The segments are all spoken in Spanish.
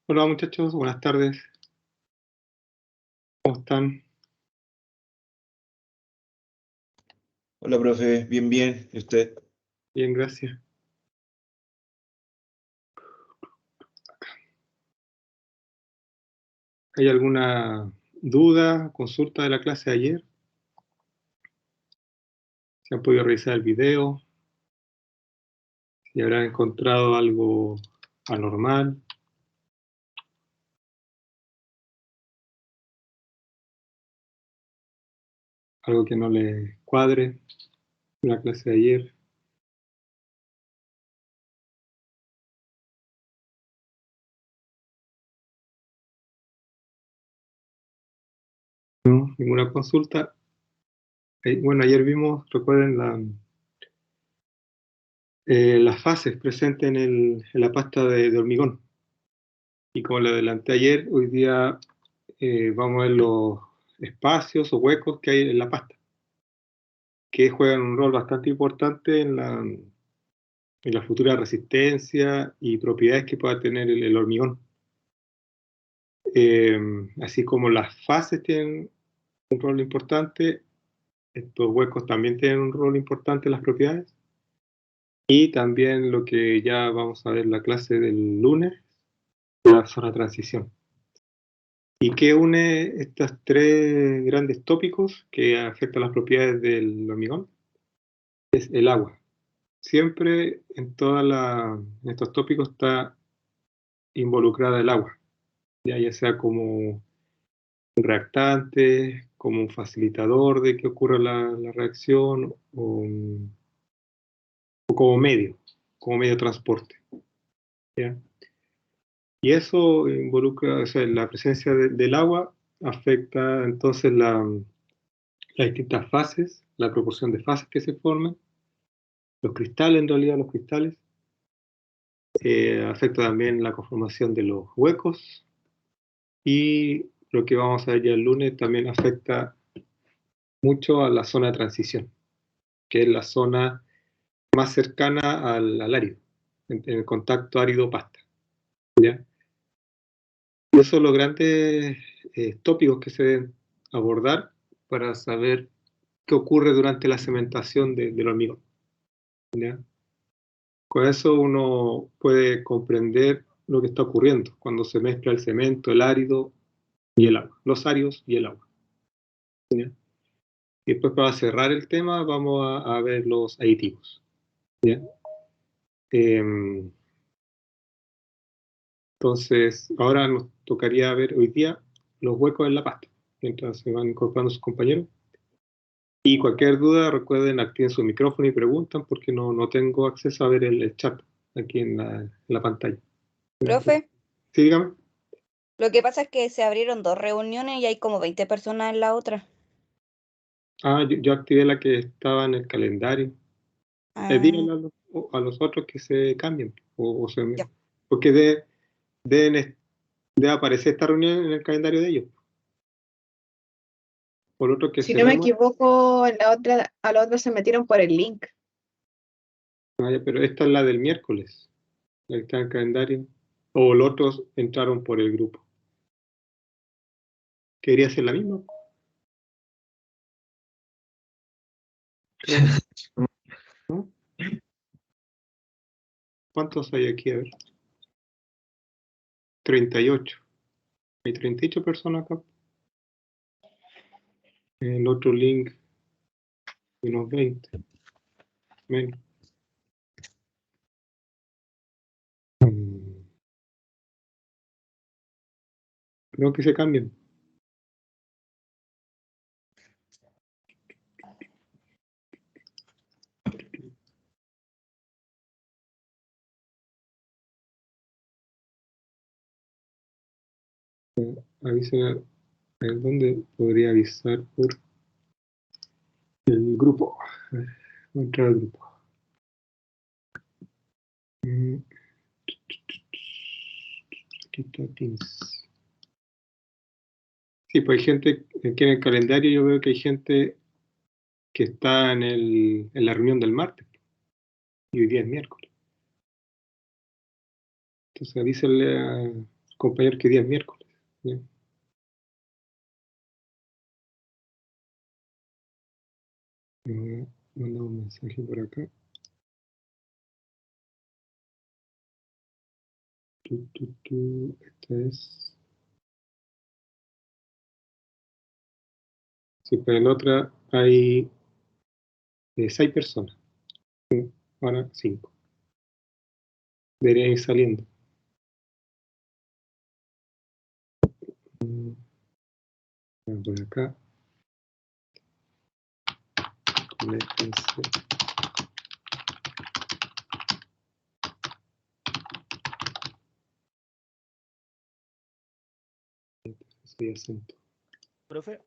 Hola muchachos, buenas tardes. ¿Cómo están? Hola, profe. Bien, bien. ¿Y usted? Bien, gracias. ¿Hay alguna duda, consulta de la clase de ayer? ¿Se han podido revisar el video? ¿Si habrán encontrado algo anormal? ¿Algo que no les cuadre en la clase de ayer? ¿No? ¿Ninguna consulta? Bueno, ayer vimos, recuerden, las fases presentes en la pasta de hormigón. Y como le adelanté ayer, hoy día vamos a ver los espacios o huecos que hay en la pasta, que juegan un rol bastante importante en la futura resistencia y propiedades que pueda tener el hormigón. Así como las fases tienen un rol importante, estos huecos también tienen un rol importante en las propiedades. Y también lo que ya vamos a ver en la clase del lunes, la zona de transición. ¿Y qué une estos tres grandes tópicos que afectan las propiedades del hormigón? Es el agua. Siempre en en estos tópicos está involucrada el agua, ya sea como un reactante, como un facilitador de que ocurra la reacción, o como medio de transporte. ¿Ya? Y eso involucra, o sea, la presencia del agua afecta entonces las distintas fases, la proporción de fases que se forman, los cristales, en realidad los cristales, afecta también la conformación de los huecos, y lo que vamos a ver ya el lunes también afecta mucho a la zona de transición, que es la zona más cercana al árido, en el contacto árido-pasta. ¿Ya? Y esos son los grandes tópicos que se deben abordar para saber qué ocurre durante la cementación del hormigón. ¿Ya? Con eso uno puede comprender lo que está ocurriendo cuando se mezcla el cemento, el árido y el agua, los áridos y el agua. ¿Ya? Y después, para cerrar el tema, vamos a ver los aditivos. ¿Ya? Entonces, ahora nos tocaría ver hoy día los huecos en la pasta, mientras se van incorporando sus compañeros. Y cualquier duda, recuerden, activen su micrófono y preguntan, porque no tengo acceso a ver el chat aquí en la pantalla. Profe, Sí, dígame. lo que pasa es que se abrieron 2 reuniones y hay como 20 personas en la otra. Yo activé la que estaba en el calendario. Ah, Díganle a los otros que se cambien, ya. porque debe aparecer esta reunión en el calendario de ellos. Por otro que Si no me cerremos. equivoco, a la otra se metieron por el link. Pero esta es la del miércoles, la que está en el calendario. O los otros entraron por el grupo. ¿Quería ser la misma? ¿No? ¿Cuántos hay aquí? A ver. 38. Hay 38 personas acá. El otro link, unos 20. Menos. Creo que se cambian. Avisen a dónde podría avisar por el grupo. A ver, voy a entrar al grupo. Aquí está Teams. Sí, pues hay gente aquí en el calendario. Yo veo que hay gente que está en la reunión del martes. Y hoy día es miércoles. Entonces avísenle al compañero que hoy día es miércoles. ¿Ya? Me voy a mandar un mensaje por acá. Esta es. Sí, pero en otra hay 6 personas. Ahora 5. Deberían ir saliendo. Por acá. Conéctense. Soy acento. Profe,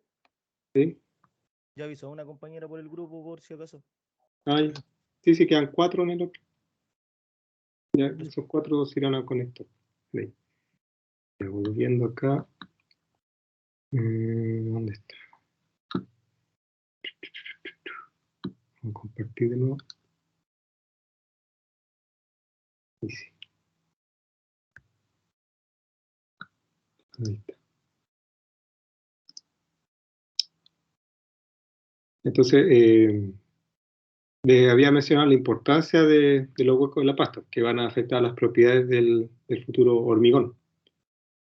¿Sí? ya avisó a una compañera por el grupo por si acaso. Ay, sí, quedan 4 en el otro. Ya, esos 4 se irán a conectar. Ahí. Ya, volviendo acá. ¿Dónde está? Vamos a compartir de nuevo. Ahí sí. Ahí está. Entonces, les había mencionado la importancia de los huecos de la pasta, que van a afectar las propiedades del futuro hormigón.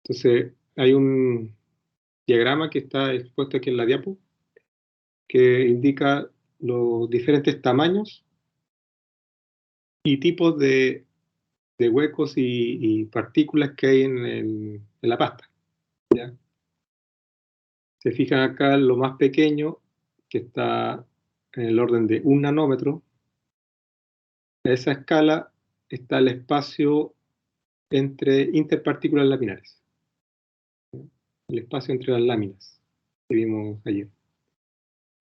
Entonces, hay un diagrama que está expuesto aquí en la diapo, que indica los diferentes tamaños y tipos de huecos y partículas que hay en la pasta. ¿Ya? Se fijan acá lo más pequeño, que está en el orden de 1 nanómetro. A esa escala está el espacio entre interpartículas laminares. El espacio entre las láminas que vimos ayer.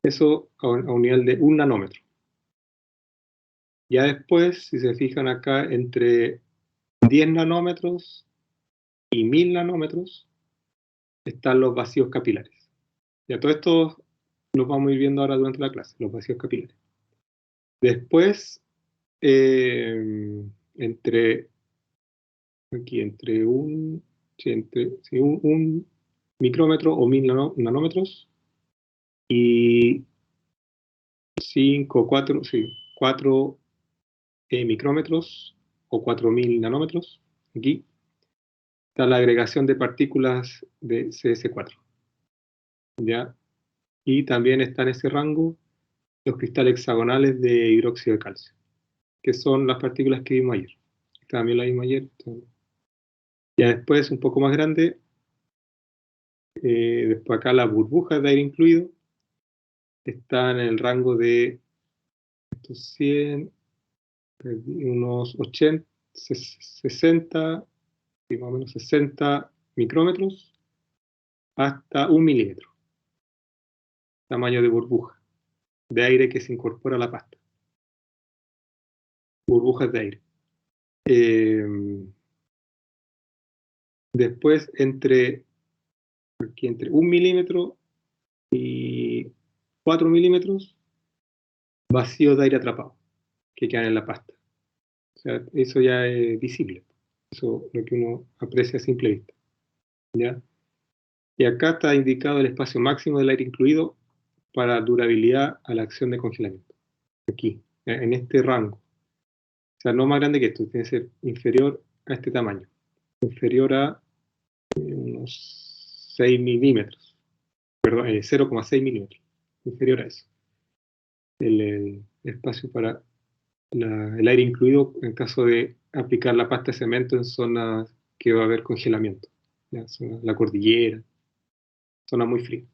Eso a un nivel de 1 nanómetro. Ya después, si se fijan acá, entre 10 nanómetros y 1000 nanómetros están los vacíos capilares. Ya todo esto los vamos a ir viendo ahora durante la clase, los vacíos capilares. Después, entre un micrómetro o 1000 nanómetros y 4 micrómetros o 4000 nanómetros. Aquí está la agregación de partículas de CS4. ¿Ya? Y también está en ese rango los cristales hexagonales de hidróxido de calcio, que son las partículas que vimos ayer. También las vimos ayer. Ya después, un poco más grande, después acá las burbujas de aire incluido están en el rango de 100, unos 80, 60, más o menos 60 micrómetros hasta 1 milímetro. Tamaño de burbuja de aire que se incorpora a la pasta. Burbujas de aire. Después, entre 1 milímetro y 4 milímetros, vacíos de aire atrapado que quedan en la pasta. O sea, eso ya es visible. Eso es lo que uno aprecia a simple vista. ¿Ya? Y acá está indicado el espacio máximo del aire incluido para durabilidad a la acción de congelamiento. Aquí, en este rango. O sea, no más grande que esto, tiene que ser inferior a este tamaño. Inferior a unos 6 milímetros. Perdón, 0,6 milímetros. Inferior a eso. El espacio para el aire incluido en caso de aplicar la pasta de cemento en zonas que va a haber congelamiento. ¿Ya? La cordillera, zona muy fría.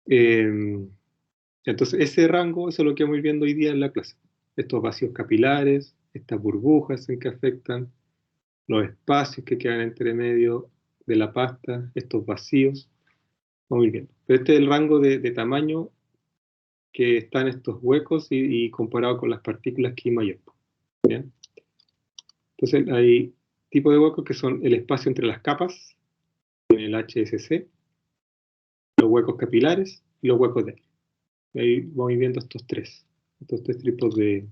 Entonces, ese rango, eso es lo que vamos a ir viendo hoy día en la clase. Estos vacíos capilares, estas burbujas en que afectan, los espacios que quedan entre medio de la pasta, estos vacíos, vamos a ir viendo. Pero este es el rango de tamaño que están estos huecos y comparado con las partículas que vimos ayer. ¿Bien? Entonces, hay tipos de huecos que son el espacio entre las capas, en el HSC, los huecos capilares y los huecos de aire. Ahí vamos viendo estos tres tipos de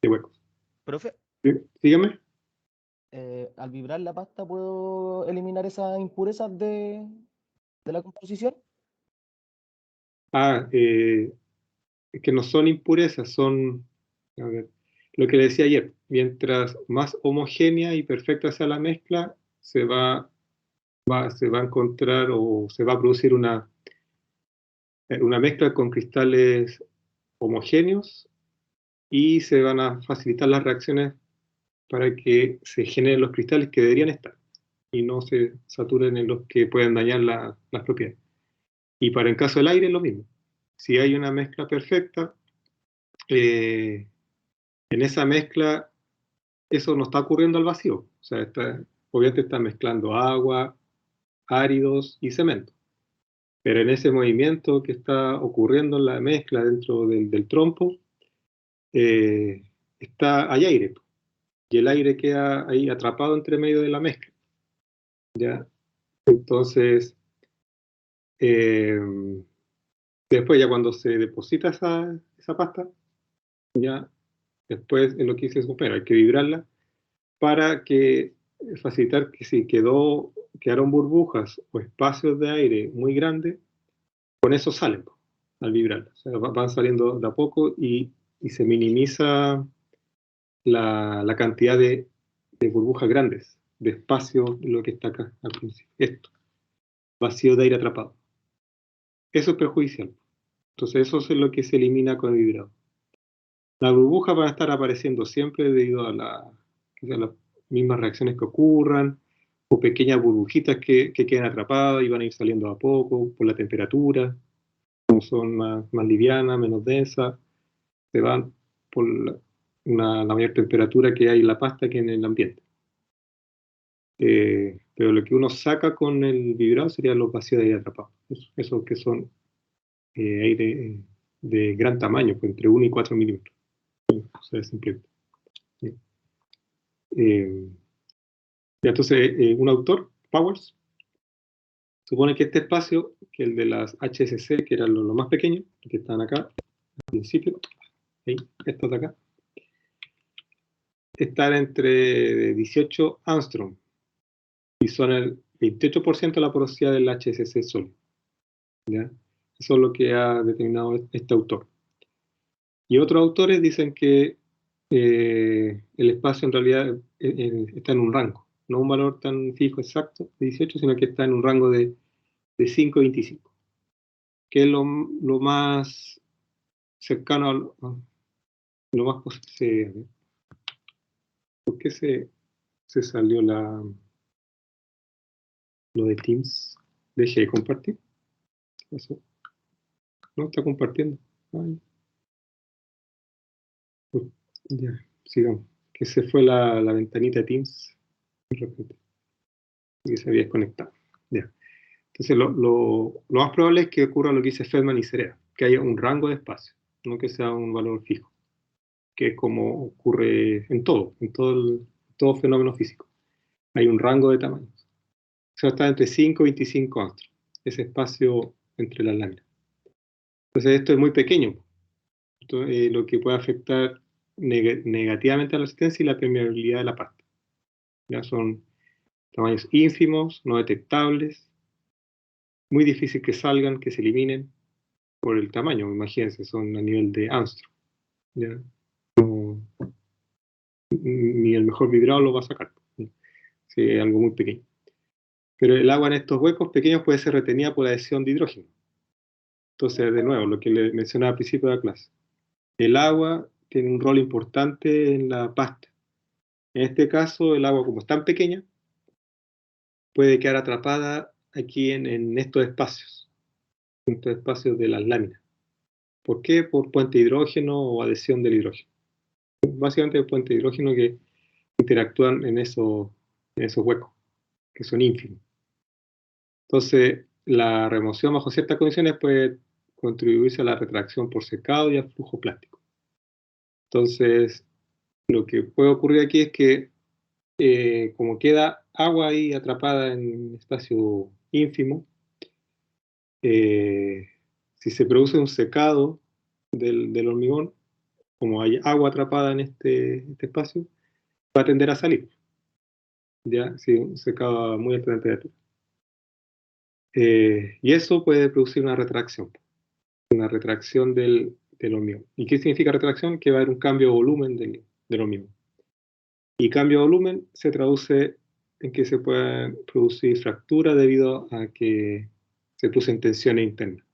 huecos. Profe, Dígame. al vibrar la pasta, ¿puedo eliminar esas impurezas de la composición? Es que no son impurezas, son, a ver, lo que le decía ayer, mientras más homogénea y perfecta sea la mezcla, se va a encontrar o se va a producir una mezcla con cristales homogéneos y se van a facilitar las reacciones para que se generen los cristales que deberían estar y no se saturen en los que pueden dañar las propiedades. Y para el caso del aire es lo mismo. Si hay una mezcla perfecta, en esa mezcla eso no está ocurriendo al vacío. O sea, obviamente está mezclando agua, áridos y cemento. Pero en ese movimiento que está ocurriendo en la mezcla dentro del trompo, hay aire. Y el aire queda ahí atrapado entre medio de la mezcla. ¿Ya? Entonces, después ya cuando se deposita esa pasta, ya después es lo que dice bueno, hay que vibrarla para facilitar que si quedaron burbujas o espacios de aire muy grandes, con eso salen al vibrar. O sea, van saliendo de a poco y se minimiza la cantidad de burbujas grandes, de espacio, lo que está acá al principio. Esto, vacío de aire atrapado. Eso es perjudicial. Entonces eso es lo que se elimina con el vibrado. Las burbujas van a estar apareciendo siempre debido a las mismas reacciones que ocurran, o pequeñas burbujitas que quedan atrapadas y van a ir saliendo a poco por la temperatura, como son más livianas, menos densas, se van por la mayor temperatura que hay en la pasta que en el ambiente. Pero lo que uno saca con el vibrado serían los vacíos de aire atrapados. Esos que son aire de gran tamaño, pues entre 1 y 4 milímetros. O sea, simplemente. Entonces, un autor, Powers, supone que este espacio, que el de las HSC, que eran los más pequeños, que están acá, al principio, ahí, estos de acá, están entre 18 angstrom y son el 28% de la porosidad del HSC sólido. ¿Ya? Eso es lo que ha determinado este autor. Y otros autores dicen que el espacio en realidad está en un rango, no un valor tan fijo exacto de 18, sino que está en un rango de 5 a 25, que es lo más cercano a lo más posible. ¿Por qué se salió lo de Teams? Deje de compartir. ¿Qué pasó? No está compartiendo. Ay. Ya, sigamos. Que se fue la ventanita de Teams de repente. Y se había desconectado. Ya. Entonces, lo más probable es que ocurra lo que dice Feldman y Cerea, que haya un rango de espacio, no que sea un valor fijo, que es como ocurre en todo fenómeno físico. Hay un rango de tamaños. O sea, está entre 5 y 25 angstrom, ese espacio entre las láminas. Entonces, esto es muy pequeño, lo que puede afectar negativamente a la resistencia y la permeabilidad de la pasta. Ya son tamaños ínfimos, no detectables, muy difícil que salgan, que se eliminen por el tamaño, imagínense, son a nivel de angstrom. ¿Ya? No, ni el mejor vibrado lo va a sacar, si es algo muy pequeño. Pero el agua en estos huecos pequeños puede ser retenida por la adhesión de hidrógeno. Entonces, de nuevo, lo que le mencionaba al principio de la clase. El agua tiene un rol importante en la pasta. En este caso, el agua, como es tan pequeña, puede quedar atrapada aquí en estos espacios de las láminas. ¿Por qué? Por puente de hidrógeno o adhesión del hidrógeno. Básicamente, el puente de hidrógeno que interactúan en esos huecos, que son ínfimos. Entonces, la remoción bajo ciertas condiciones puede contribuirse a la retracción por secado y al flujo plástico. Entonces, lo que puede ocurrir aquí es que, como queda agua ahí atrapada en un espacio ínfimo, si se produce un secado del hormigón, como hay agua atrapada en este espacio, va a tender a salir, ya si se acaba muy alta temperatura. Y eso puede producir una retracción del hormigón. ¿Y qué significa retracción? Que va a haber un cambio de volumen del hormigón. Y cambio de volumen se traduce en que se pueden producir fracturas debido a que se producen tensiones internas.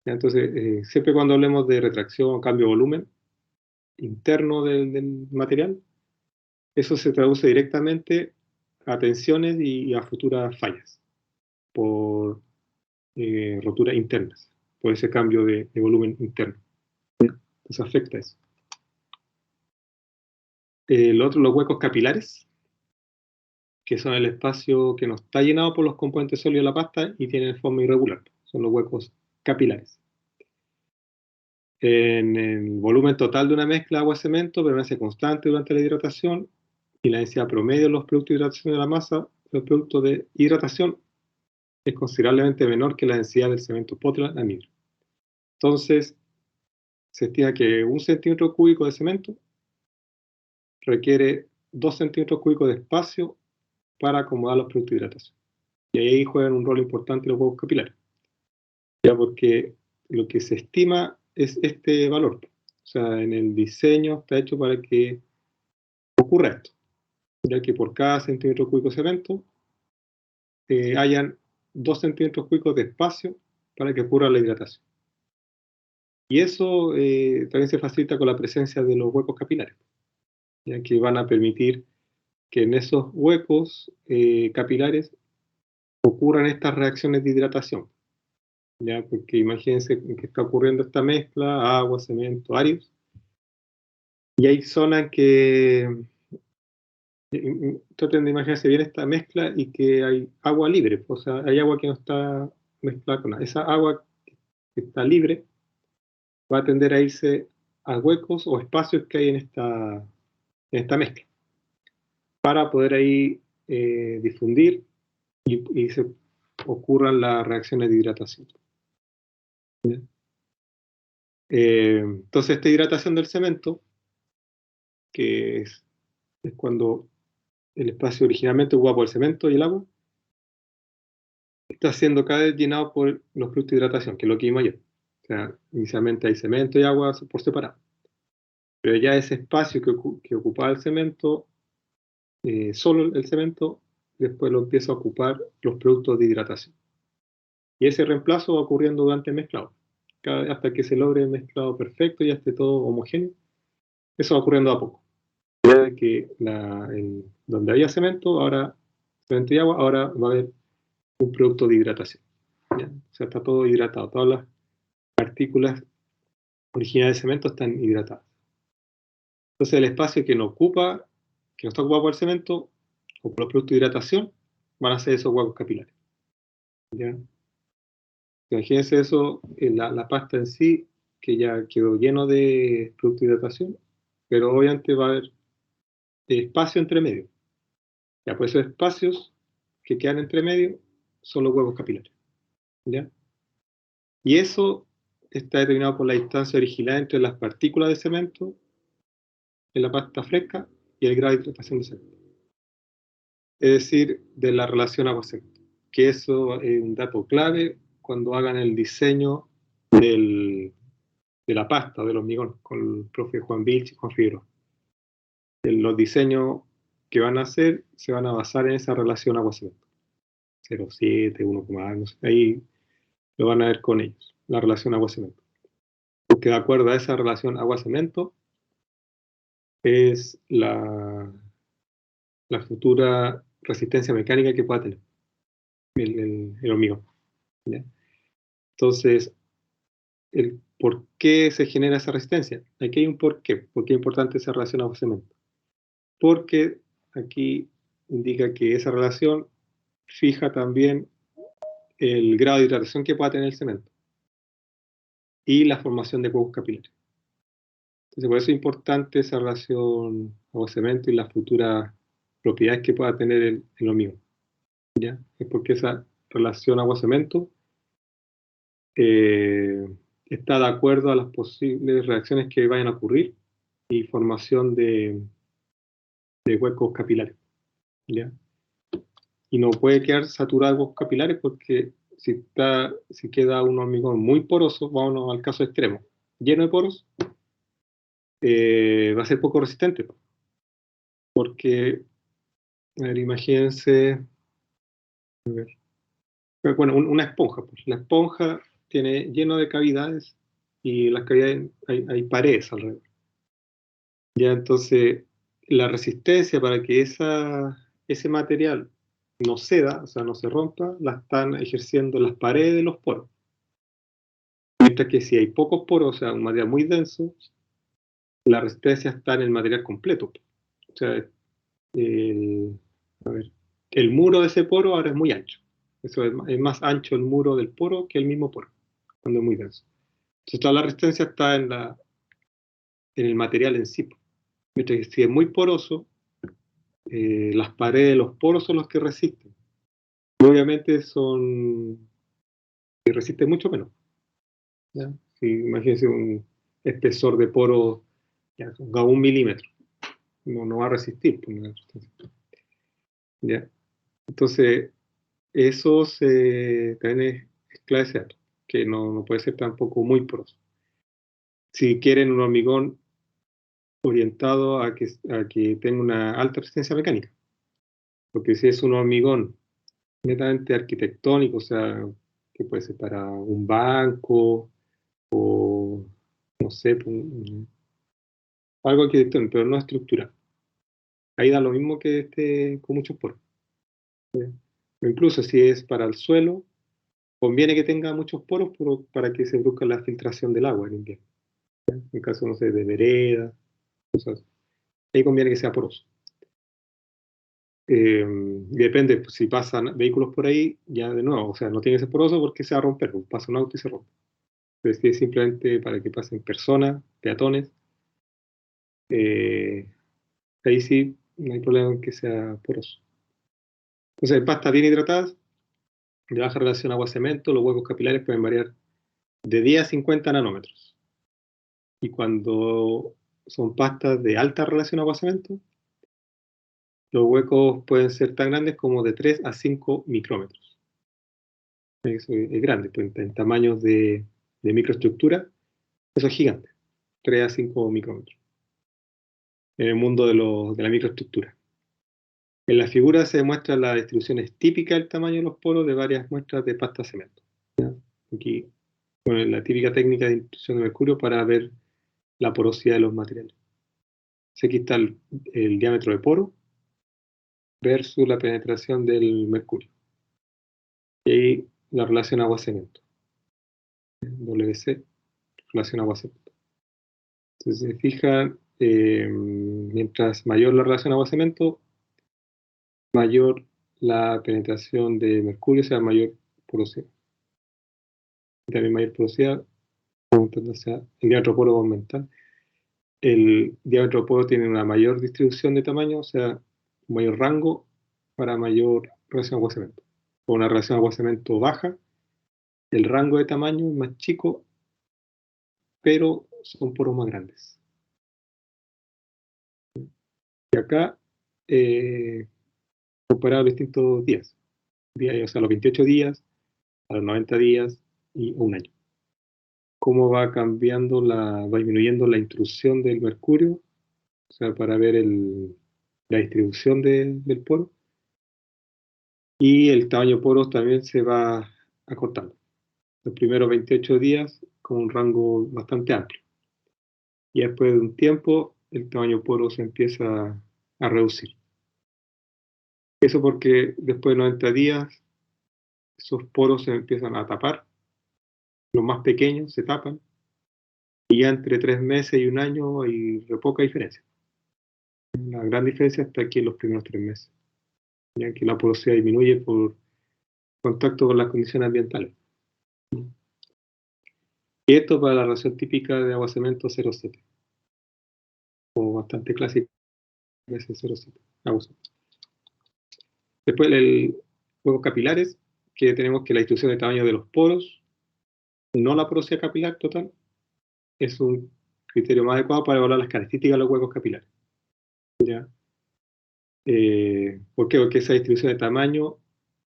¿Ya? Entonces, siempre cuando hablemos de retracción o cambio de volumen interno del material, eso se traduce directamente a tensiones y a futuras fallas por roturas internas, por ese cambio de volumen interno. Entonces afecta eso. El otro, los huecos capilares, que son el espacio que no está llenado por los componentes sólidos de la pasta y tiene forma irregular. Son los huecos capilares. En el volumen total de una mezcla agua-cemento permanece constante durante la hidratación y la densidad promedio de los productos de hidratación de la masa, los productos de hidratación, es considerablemente menor que la densidad del cemento Portland anhidro. Entonces, se estima que 1 centímetro cúbico de cemento requiere 2 centímetros cúbicos de espacio para acomodar los productos de hidratación. Y ahí juegan un rol importante los huecos capilares. Ya porque lo que se estima es este valor. O sea, en el diseño está hecho para que ocurra esto. Ya que por cada centímetro cúbico de cemento hayan 2 centímetros cúbicos de espacio para que ocurra la hidratación. Y eso también se facilita con la presencia de los huecos capilares, ya que van a permitir que en esos huecos capilares ocurran estas reacciones de hidratación. ¿Ya? Porque imagínense que está ocurriendo esta mezcla, agua, cemento, áridos, y hay zonas que traten de imaginarse bien esta mezcla y que hay agua libre, o sea, hay agua que no está mezclada con nada. Esa agua que está libre va a tender a irse a huecos o espacios que hay en esta mezcla, para poder ahí difundir y se ocurran las reacciones de hidratación. Entonces, esta hidratación del cemento, que es cuando el espacio originalmente ocupado por el cemento y el agua, está siendo cada vez llenado por los productos de hidratación, que es lo que vimos ayer. O sea, inicialmente hay cemento y agua por separado. Pero ya ese espacio que ocupaba el cemento, solo el cemento, después lo empieza a ocupar los productos de hidratación. Y ese reemplazo va ocurriendo durante el mezclado, hasta que se logre el mezclado perfecto y ya esté todo homogéneo. Eso va ocurriendo a poco. Ya que donde había cemento y agua, ahora va a haber un producto de hidratación. ¿Ya? O sea, está todo hidratado. Todas las partículas originales de cemento están hidratadas. Entonces el espacio que no está ocupado por el cemento o por los productos de hidratación, van a ser esos huecos capilares. ¿Ya? Imagínense eso, la pasta en sí, que ya quedó lleno de productos de hidratación, pero obviamente va a haber espacio entre medio. Ya, pues esos espacios que quedan entre medio son los huecos capilares. ¿Ya? Y eso está determinado por la distancia original entre las partículas de cemento en la pasta fresca y el grado de hidratación de cemento. Es decir, de la relación agua-cemento. Que eso es un dato clave cuando hagan el diseño de la pasta, del hormigón, con el profe Juan Vilch y Juan Figueroa. Los diseños que van a hacer se van a basar en esa relación agua-cemento. 0,7, 1,1, no sé, ahí lo van a ver con ellos, la relación agua-cemento. Porque de acuerdo a esa relación agua-cemento es la futura resistencia mecánica que pueda tener el hormigón. ¿Ya? Entonces, el por qué se genera esa resistencia. Aquí hay un por qué. ¿Por qué es importante esa relación agua-cemento? Porque aquí indica que esa relación fija también el grado de hidratación que pueda tener el cemento y la formación de huecos capilares. Entonces, por eso es importante esa relación agua-cemento y las futuras propiedades que pueda tener el hormigón. ¿Ya? Es porque esa relación agua-cemento está de acuerdo a las posibles reacciones que vayan a ocurrir y formación de huecos capilares, ¿ya? Y no puede quedar saturado de huecos capilares porque si queda un hormigón muy poroso, vámonos al caso extremo, lleno de poros, va a ser poco resistente. Porque, a ver, imagínense, a ver, bueno, una esponja. Pues. La esponja tiene lleno de cavidades y en las cavidades hay paredes alrededor. Ya, entonces, la resistencia para que ese material no ceda, o sea, no se rompa, la están ejerciendo las paredes de los poros. Mientras que si hay pocos poros, o sea, un material muy denso, la resistencia está en el material completo. O sea, a ver, el muro de ese poro ahora es muy ancho. Eso es más ancho el muro del poro que el mismo poro, cuando es muy denso. Entonces toda la resistencia está en el material en sí. Mientras que si es muy poroso, las paredes de los poros son los que resisten. Y obviamente resisten mucho menos. ¿Ya? Si imagínense un espesor de poro ya, a 1 milímetro. No va a resistir. ¿Ya? Entonces, eso también es clave ese dato, que no puede ser tampoco muy poroso. Si quieren un hormigón orientado a que tenga una alta resistencia mecánica, porque si es un hormigón netamente arquitectónico, o sea, que puede ser para un banco o, no sé, algo arquitectónico, pero no estructural. Ahí da lo mismo que esté con muchos poros. O incluso si es para el suelo, conviene que tenga muchos poros para que se produzca la filtración del agua en invierno. En caso, no sé, de vereda, cosas. Ahí conviene que sea poroso. Depende, pues, si pasan vehículos por ahí, ya de nuevo, o sea, no tiene que ser poroso porque se va a romper, pues, pasa un auto y se rompe. Pero si es simplemente para que pasen personas, peatones, eh, ahí sí no hay problema en que sea poroso. Entonces, en pastas bien hidratadas, de baja relación agua-cemento, los huecos capilares pueden variar de 10 a 50 nanómetros. Y cuando son pastas de alta relación agua-cemento, los huecos pueden ser tan grandes como de 3 a 5 micrómetros. Eso es grande, pues en tamaños de microestructura, eso es gigante, 3 a 5 micrómetros, en el mundo de la microestructura. En la figura se demuestra la distribución típica del tamaño de los poros de varias muestras de pasta de cemento. ¿Ya? Aquí, bueno, la típica técnica de intrusión de mercurio para ver la porosidad de los materiales. Aquí está el diámetro de poro versus la penetración del mercurio. Y ahí la relación agua-cemento. WC, relación agua-cemento. Entonces, si se fijan, mientras mayor la relación agua-cemento, mayor la penetración de mercurio, o sea, mayor porosidad. Y también mayor porosidad, o sea, el diámetro poro va a aumentar. El diámetro poro tiene una mayor distribución de tamaño, o sea, un mayor rango para mayor relación agua-cemento. Con una relación agua-cemento baja, el rango de tamaño es más chico, pero son poros más grandes. Y acá, comparado a los distintos días, o sea, los 28 días, a los 90 días y un año. Cómo va cambiando, va disminuyendo la intrusión del mercurio, o sea, para ver la distribución del poro. Y el tamaño de poros también se va acortando. Los primeros 28 días con un rango bastante amplio. Y después de un tiempo, el tamaño de poro se empieza a reducir. Eso porque después de 90 días, esos poros se empiezan a tapar. Los más pequeños se tapan. Y ya entre 3 meses y un año hay poca diferencia. La gran diferencia está aquí en los primeros 3 meses, ya que la porosidad disminuye por contacto con las condiciones ambientales. Y esto para la relación típica de agua-cemento 0,7, o bastante clásica, ese 0,7, agua-cemento. Después, huecos capilares, que tenemos que la distribución de tamaño de los poros no la porosidad capilar total, es un criterio más adecuado para evaluar las características de los huecos capilares. ¿Ya? ¿Por qué? Porque esa distribución de tamaño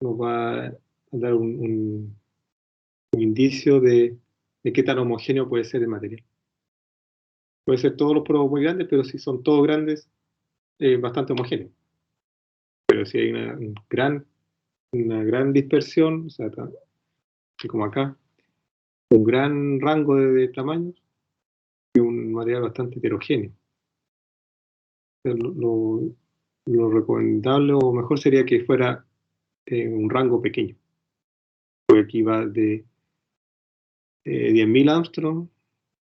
nos va a dar un indicio de qué tan homogéneo puede ser el material. Puede ser todos los poros muy grandes, pero si son todos grandes, bastante homogéneo. Pero si hay una gran dispersión, o sea, como acá, un gran rango de tamaños y un material bastante heterogéneo. Lo recomendable o mejor sería que fuera un rango pequeño. Porque aquí va de 10.000 Armstrong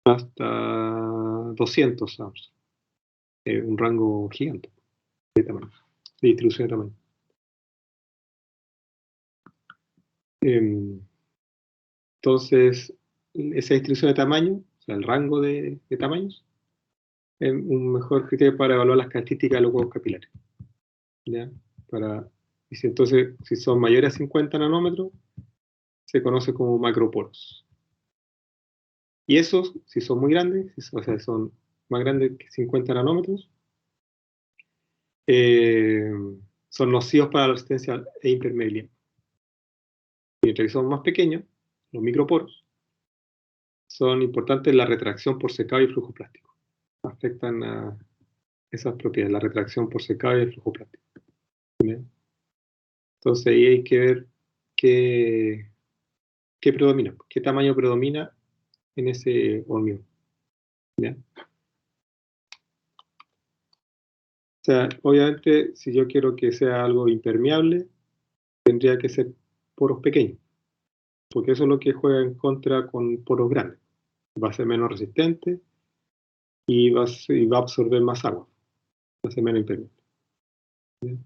hasta 200 Armstrong. Un rango gigante de tamaño, de distribución de tamaño. Entonces, esa distribución de tamaño, o sea, el rango de tamaños, es un mejor criterio para evaluar las características de los huecos capilares. ¿Ya? Entonces, si son mayores a 50 nanómetros, se conoce como macroporos. Y esos, si son muy grandes, o sea, son más grandes que 50 nanómetros, son nocivos para la resistencia e impermeabilidad. Mientras que son más pequeños, los microporos, son importantes en la retracción por secado y flujo plástico. Afectan a esas propiedades, la retracción por secado y el flujo plástico. ¿Bien? Entonces ahí hay que ver qué predomina, qué tamaño predomina en ese hormigón. ¿Bien? O sea, obviamente, si yo quiero que sea algo impermeable, tendría que ser poros pequeños, porque eso es lo que juega en contra con poros grandes. Va a ser menos resistente y va a absorber más agua, va a ser menos impermeable. ¿Bien?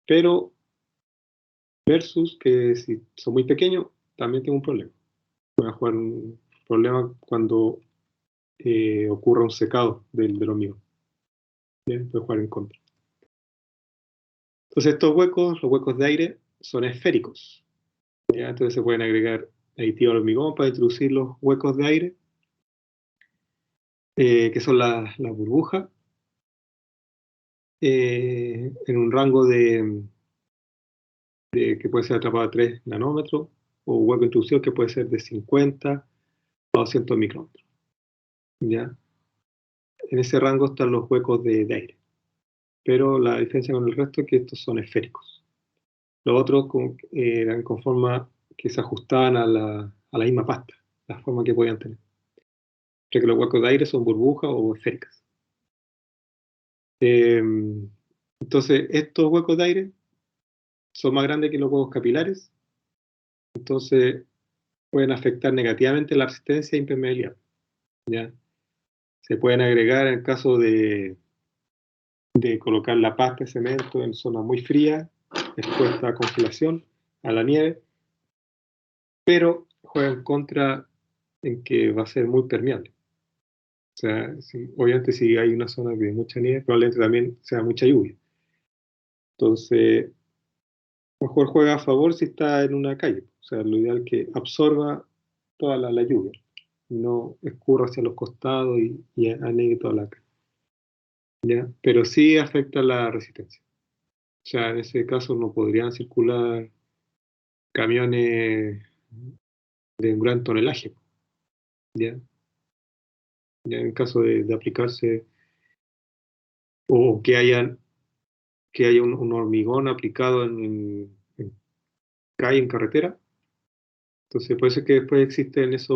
Pero, versus que si son muy pequeños, también tengo un problema. Voy a jugar un problema cuando ocurra un secado del hormigón. Bien, puede jugar en contra. Entonces estos huecos, los huecos de aire, son esféricos. ¿Ya? Entonces se pueden agregar aditivos al hormigón para introducir los huecos de aire, que son las burbujas, en un rango que puede ser atrapado a 3 nanómetros, o hueco de introducción que puede ser de 50 a 200 micrómetros. ¿Ya? En ese rango están los huecos de aire. Pero la diferencia con el resto es que estos son esféricos. Los otros eran con forma que se ajustaban a la misma pasta, la forma que podían tener. Ya que los huecos de aire son burbujas o esféricas. Entonces, estos huecos de aire son más grandes que los huecos capilares, entonces pueden afectar negativamente la resistencia e impermeabilidad. ¿Ya? Se pueden agregar en caso de colocar la pasta de cemento en zonas muy frías, expuesta a congelación, a la nieve, pero juega en contra en que va a ser muy permeable. O sea, obviamente si hay una zona de mucha nieve, probablemente también sea mucha lluvia. Entonces, mejor juega a favor si está en una calle. O sea, lo ideal es que absorba toda la lluvia, no escurra hacia los costados y anegue toda la calle. ¿Ya? Pero sí afecta la resistencia. O sea, en ese caso no podrían circular camiones de un gran tonelaje. ¿Ya? Ya en caso de aplicarse o que haya un hormigón aplicado en calle, en carretera. Entonces, por eso es que después existen esas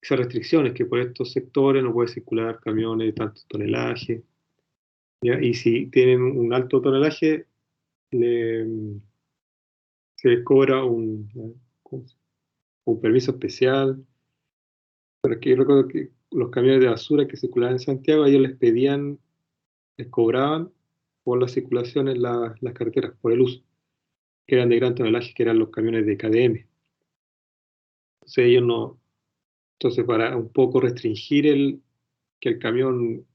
restricciones, que por estos sectores no puede circular camiones de tanto tonelaje. ¿Ya? Y si tienen un alto tonelaje, se les cobra un permiso especial. Porque yo recuerdo que los camiones de basura que circulaban en Santiago, ellos les cobraban por la circulación en las carreteras, por el uso, que eran de gran tonelaje, que eran los camiones de KDM. Entonces ellos no, entonces para un poco restringir que el camión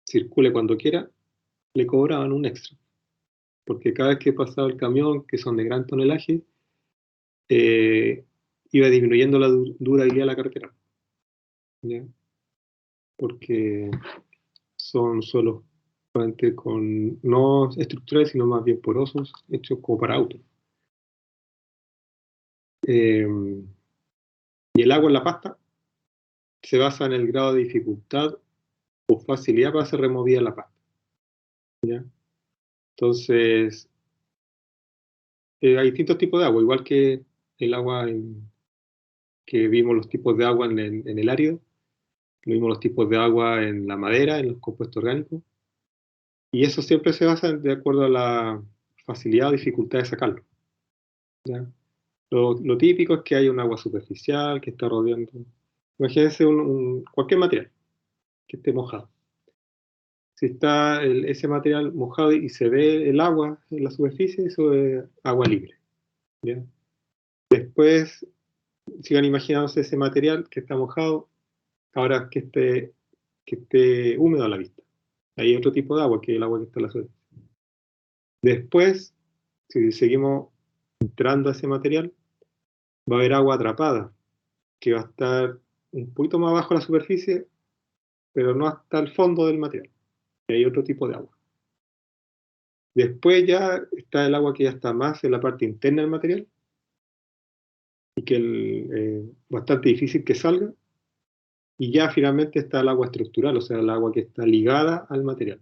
circule cuando quiera, le cobraban un extra. Porque cada vez que pasaba el camión, que son de gran tonelaje, iba disminuyendo la durabilidad de la carretera. ¿Ya? Porque son suelos con no estructurales, sino más bien porosos, hechos como para autos. Y el agua en la pasta se basa en el grado de dificultad o facilidad para ser removida en la pasta. ¿Ya? Entonces, hay distintos tipos de agua, igual que el agua que vimos los tipos de agua en el árido, vimos los tipos de agua en la madera, en los compuestos orgánicos, y eso siempre se basa de acuerdo a la facilidad o dificultad de sacarlo. ¿Ya? Lo típico es que hay un agua superficial que está rodeando. Imagínense cualquier material que esté mojado. Si está ese material mojado y se ve el agua en la superficie, eso es agua libre. ¿Ya? Después, sigan imaginándose ese material que está mojado, ahora que esté húmedo a la vista. Hay otro tipo de agua, que es el agua que está en la superficie. Después, si seguimos entrando a ese material, va a haber agua atrapada, que va a estar un poquito más abajo de la superficie, pero no hasta el fondo del material. Y hay otro tipo de agua. Después ya está el agua que ya está más en la parte interna del material, y que es bastante difícil que salga. Y ya finalmente está el agua estructural, o sea, el agua que está ligada al material.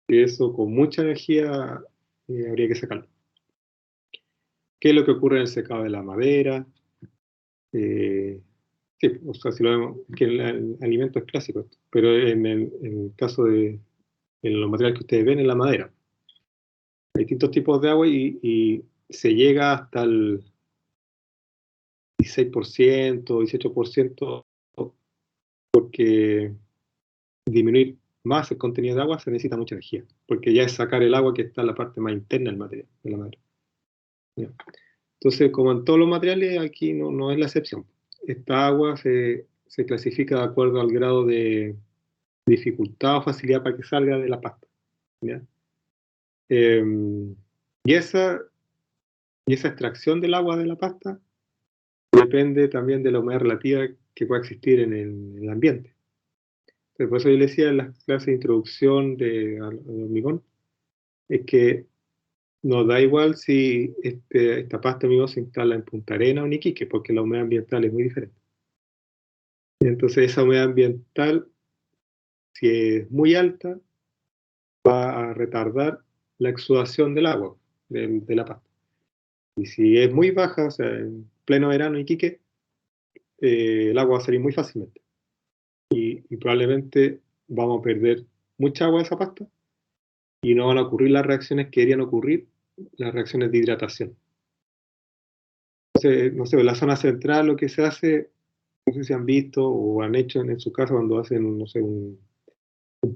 Y eso con mucha energía habría que sacarlo. ¿Qué es lo que ocurre en el secado de la madera? Sí, o sea, si lo vemos, que el alimento es clásico, pero en el caso de los materiales que ustedes ven en la madera, hay distintos tipos de agua y se llega hasta el 16%, 18%, porque disminuir más el contenido de agua se necesita mucha energía, porque ya es sacar el agua que está en la parte más interna del material, de la madera. ¿Ya? Entonces, como en todos los materiales, aquí no es la excepción. Esta agua se clasifica de acuerdo al grado de dificultad o facilidad para que salga de la pasta. ¿Ya? Y esa extracción del agua de la pasta depende también de la humedad relativa que pueda existir en el ambiente. Entonces, por eso yo le decía en las clases de introducción al hormigón, es que nos da igual si esta pasta de hormigón se instala en Punta Arenas o en Iquique, porque la humedad ambiental es muy diferente. Y entonces esa humedad ambiental, si es muy alta, va a retardar la exudación del agua, de la pasta. Y si es muy baja, o sea, en pleno verano en Iquique, el agua va a salir muy fácilmente. Y probablemente vamos a perder mucha agua de esa pasta y no van a ocurrir las reacciones que deberían ocurrir, las reacciones de hidratación. Entonces, no sé, en la zona central lo que se hace, no sé si han visto o han hecho en su casa cuando hacen, no sé, un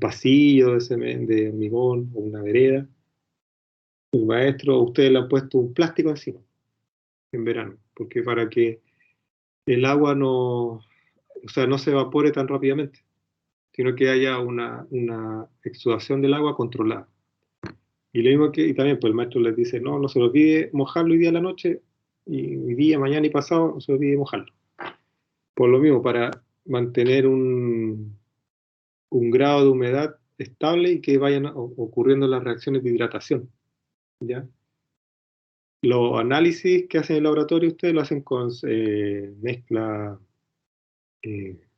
pasillo de hormigón o una vereda. El maestro, ustedes le han puesto un plástico encima en verano, porque para que el agua no se evapore tan rápidamente, sino que haya una exudación del agua controlada. Y lo mismo y también pues el maestro les dice, no se le olvide mojarlo hoy día a la noche, y hoy día, mañana y pasado, no se le olvide mojarlo. Por lo mismo, para mantener un grado de humedad estable y que vayan ocurriendo las reacciones de hidratación. ¿Ya? Los análisis que hacen en el laboratorio ustedes lo hacen con mezcla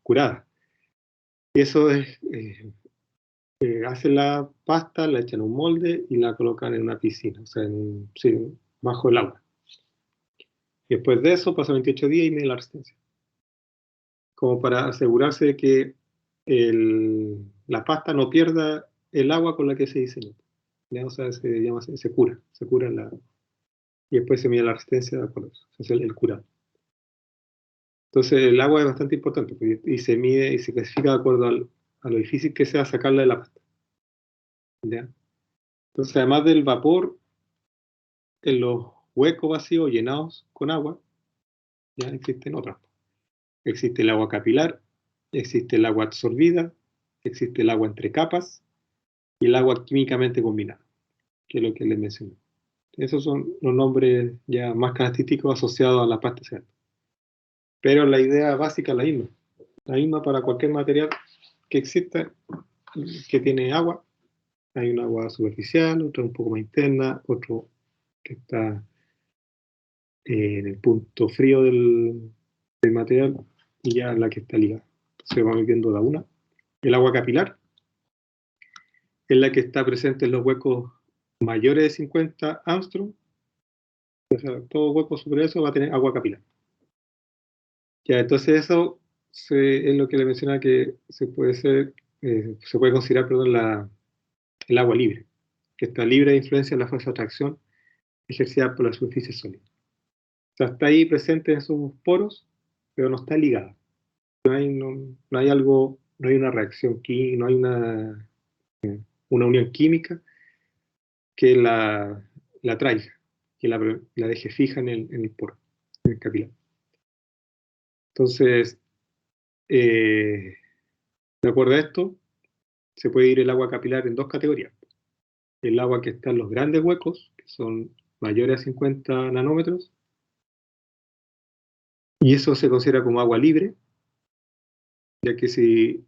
curada. Y eso es, hacen la pasta, la echan en un molde y la colocan en una piscina, o sea, bajo el agua. Y después de eso pasan 28 días y miden la resistencia. Como para asegurarse de que la pasta no pierda el agua con la que se diseñó. ¿Ya? O sea, se cura y después se mide la resistencia de acuerdo a eso. Ese es el curado. Entonces el agua es bastante importante y se mide y se clasifica de acuerdo a lo difícil que sea sacarla de la pasta. ¿Ya? Entonces, además del vapor, en los huecos vacíos llenados con agua, ya existen otras. Existe el agua capilar, existe el agua absorbida, existe el agua entre capas y el agua químicamente combinada, que es lo que les mencioné. Esos son los nombres ya más característicos asociados a la pasta cerámica. Pero la idea básica es la misma para cualquier material que exista, que tiene agua. Hay un agua superficial, otra un poco más interna, otro que está en el punto frío del material y ya la que está ligada. Se va viendo de una. El agua capilar es la que está presente en los huecos mayores de 50 Armstrong. O sea, todo hueco superior a eso va a tener agua capilar. Ya, entonces eso es lo que le mencionaba, que se puede considerar, perdón, el agua libre, que está libre de influencia de la fuerza de atracción ejercida por la superficie sólida. O sea, está ahí presente en sus poros, pero no está ligada. No hay algo, no hay una reacción química, no hay una unión química que la traiga, que la deje fija en el poro, en el capilar. Entonces, de acuerdo a esto, se puede ir el agua capilar en dos categorías. El agua que está en los grandes huecos, que son mayores a 50 nanómetros, y eso se considera como agua libre, ya que si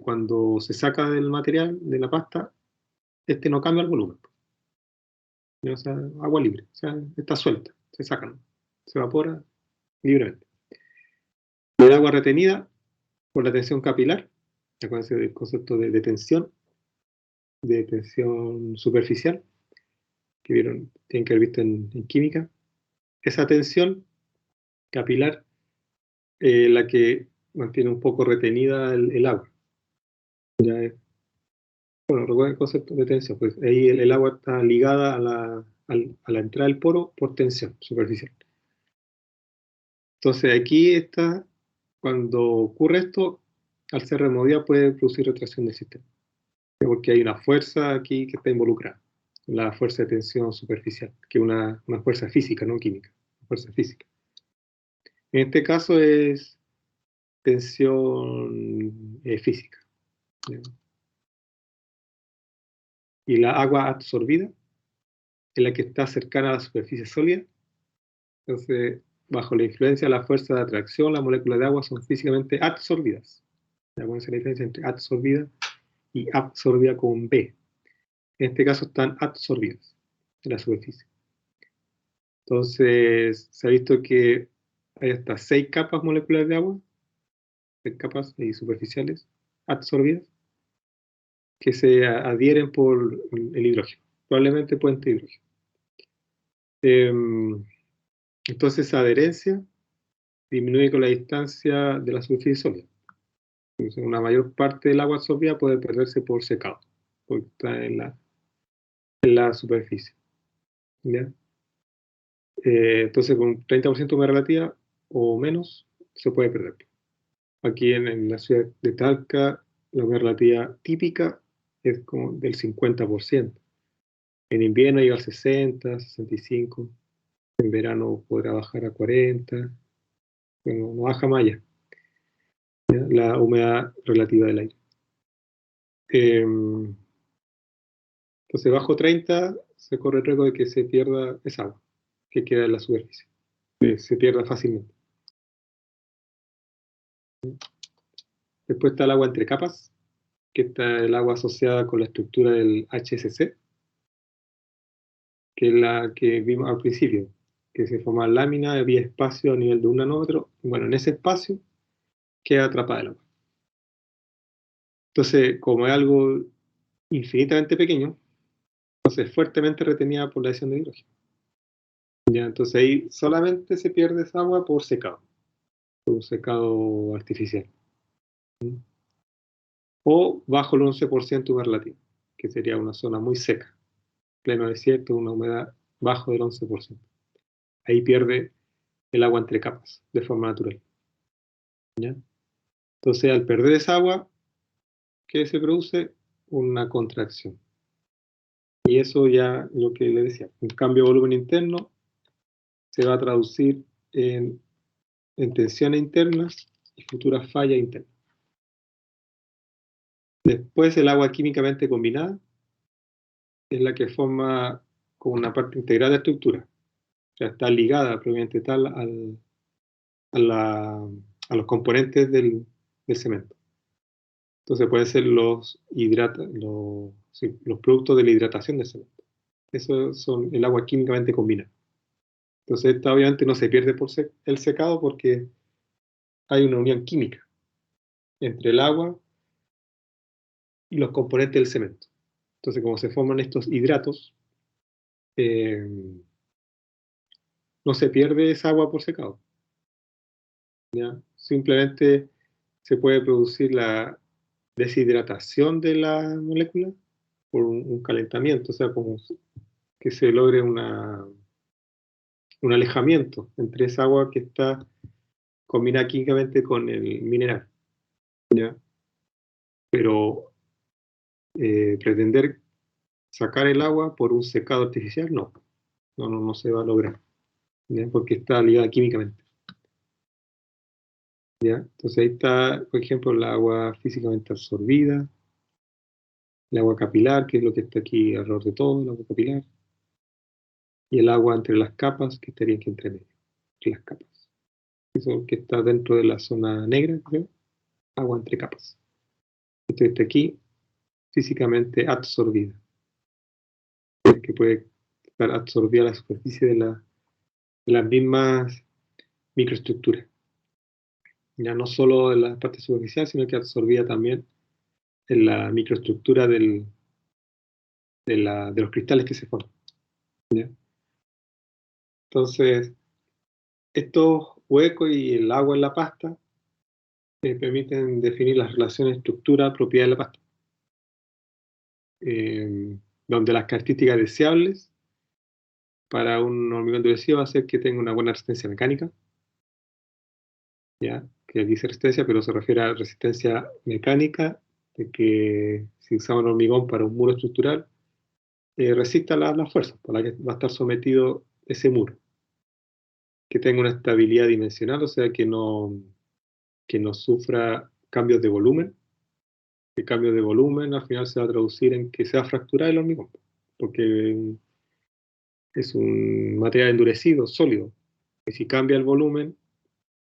cuando se saca del material, de la pasta, este no cambia el volumen. O sea, agua libre, o sea, está suelta, se saca, se evapora libremente. El agua retenida por la tensión capilar, acuérdense del concepto de tensión superficial, que vieron, tienen que haber visto en química. Esa tensión capilar, la que mantiene un poco retenida el agua. Ya bueno, recuerden el concepto de tensión, pues ahí el agua está ligada a la entrada del poro por tensión superficial. Entonces aquí está, cuando ocurre esto, al ser removida puede producir retracción del sistema, porque hay una fuerza aquí que está involucrada, la fuerza de tensión superficial, que es una fuerza física, no química, fuerza física. En este caso es tensión física. ¿Ya? Y la agua absorbida es la que está cercana a la superficie sólida. Entonces, bajo la influencia de la fuerza de atracción, las moléculas de agua son físicamente absorbidas. ¿Cuál es la diferencia entre absorbida y absorbida con B? En este caso están absorbidas en la superficie. Entonces, se ha visto que hay hasta 6 capas moleculares de agua, 6 capas superficiales absorbidas, que se adhieren por el hidrógeno, probablemente puente de hidrógeno. Entonces, esa adherencia disminuye con la distancia de la superficie sólida. Entonces, una mayor parte del agua absorbida puede perderse por secado, porque está en la superficie. ¿Ya? Entonces, con 30% de humedad relativa o menos, se puede perder. Aquí en la ciudad de Talca, la humedad relativa típica es como del 50%. En invierno llega al 60, 65. En verano podrá bajar a 40. Bueno, no baja más allá. ¿Ya? La humedad relativa del aire. Entonces, bajo 30 se corre el riesgo de que se pierda esa agua que queda en la superficie. Se pierda fácilmente. Después está el agua entre capas, que está el agua asociada con la estructura del HSC, que es la que vimos al principio, que se forma lámina, había espacio a nivel de 1 nanómetro. Bueno, en ese espacio queda atrapada el agua. Entonces, como es algo infinitamente pequeño, entonces es fuertemente retenida por la adición de hidrógeno. ¿Ya? Entonces ahí solamente se pierde esa agua por secado, por un secado artificial. O bajo el 11% de humedad relativa, que sería una zona muy seca, pleno desierto, una humedad bajo del 11%. Ahí pierde el agua entre capas, de forma natural. ¿Ya? Entonces, al perder esa agua, ¿qué se produce? Una contracción. Y eso ya lo que le decía, un cambio de volumen interno se va a traducir en tensiones internas y futuras fallas internas. Después, el agua químicamente combinada es la que forma como una parte integral de la estructura. O sea, está ligada propiamente tal a los componentes del cemento. Entonces pueden ser los productos de la hidratación del cemento. Eso son el agua químicamente combinada. Entonces esta obviamente no se pierde por el secado porque hay una unión química entre el agua y los componentes del cemento. Entonces como se forman estos hidratos, no se pierde esa agua por secado. ¿Ya? Simplemente se puede producir la deshidratación de la molécula por un calentamiento, o sea, como que se logre un alejamiento entre esa agua que está combinada químicamente con el mineral. ¿Ya? Pero pretender sacar el agua por un secado artificial, no se va a lograr, ¿ya? Porque está ligada químicamente. ¿Ya? Entonces ahí está, por ejemplo, el agua físicamente absorbida, el agua capilar, que es lo que está aquí alrededor de todo, el agua capilar, y el agua entre las capas, que estaría aquí entre medio, entre las capas. Eso que está dentro de la zona negra, creo, agua entre capas. Esto está aquí, físicamente absorbida, que puede estar absorbida a la superficie de las mismas microestructuras. Ya no solo en la parte superficial, sino que absorbida también en la microestructura de los cristales que se forman. ¿Ya? Entonces, estos huecos y el agua en la pasta permiten definir las relaciones estructura-propiedad de la pasta, donde las características deseables para un hormigón endurecido va a ser que tenga una buena resistencia mecánica, ¿ya? Que aquí dice resistencia, pero se refiere a resistencia mecánica, de que si usamos el hormigón para un muro estructural, resista las fuerzas por las que va a estar sometido ese muro. Que tenga una estabilidad dimensional, o sea, que no sufra cambios de volumen. El cambio de volumen al final se va a traducir en que se va a fracturar el hormigón, porque es un material endurecido, sólido. Y si cambia el volumen,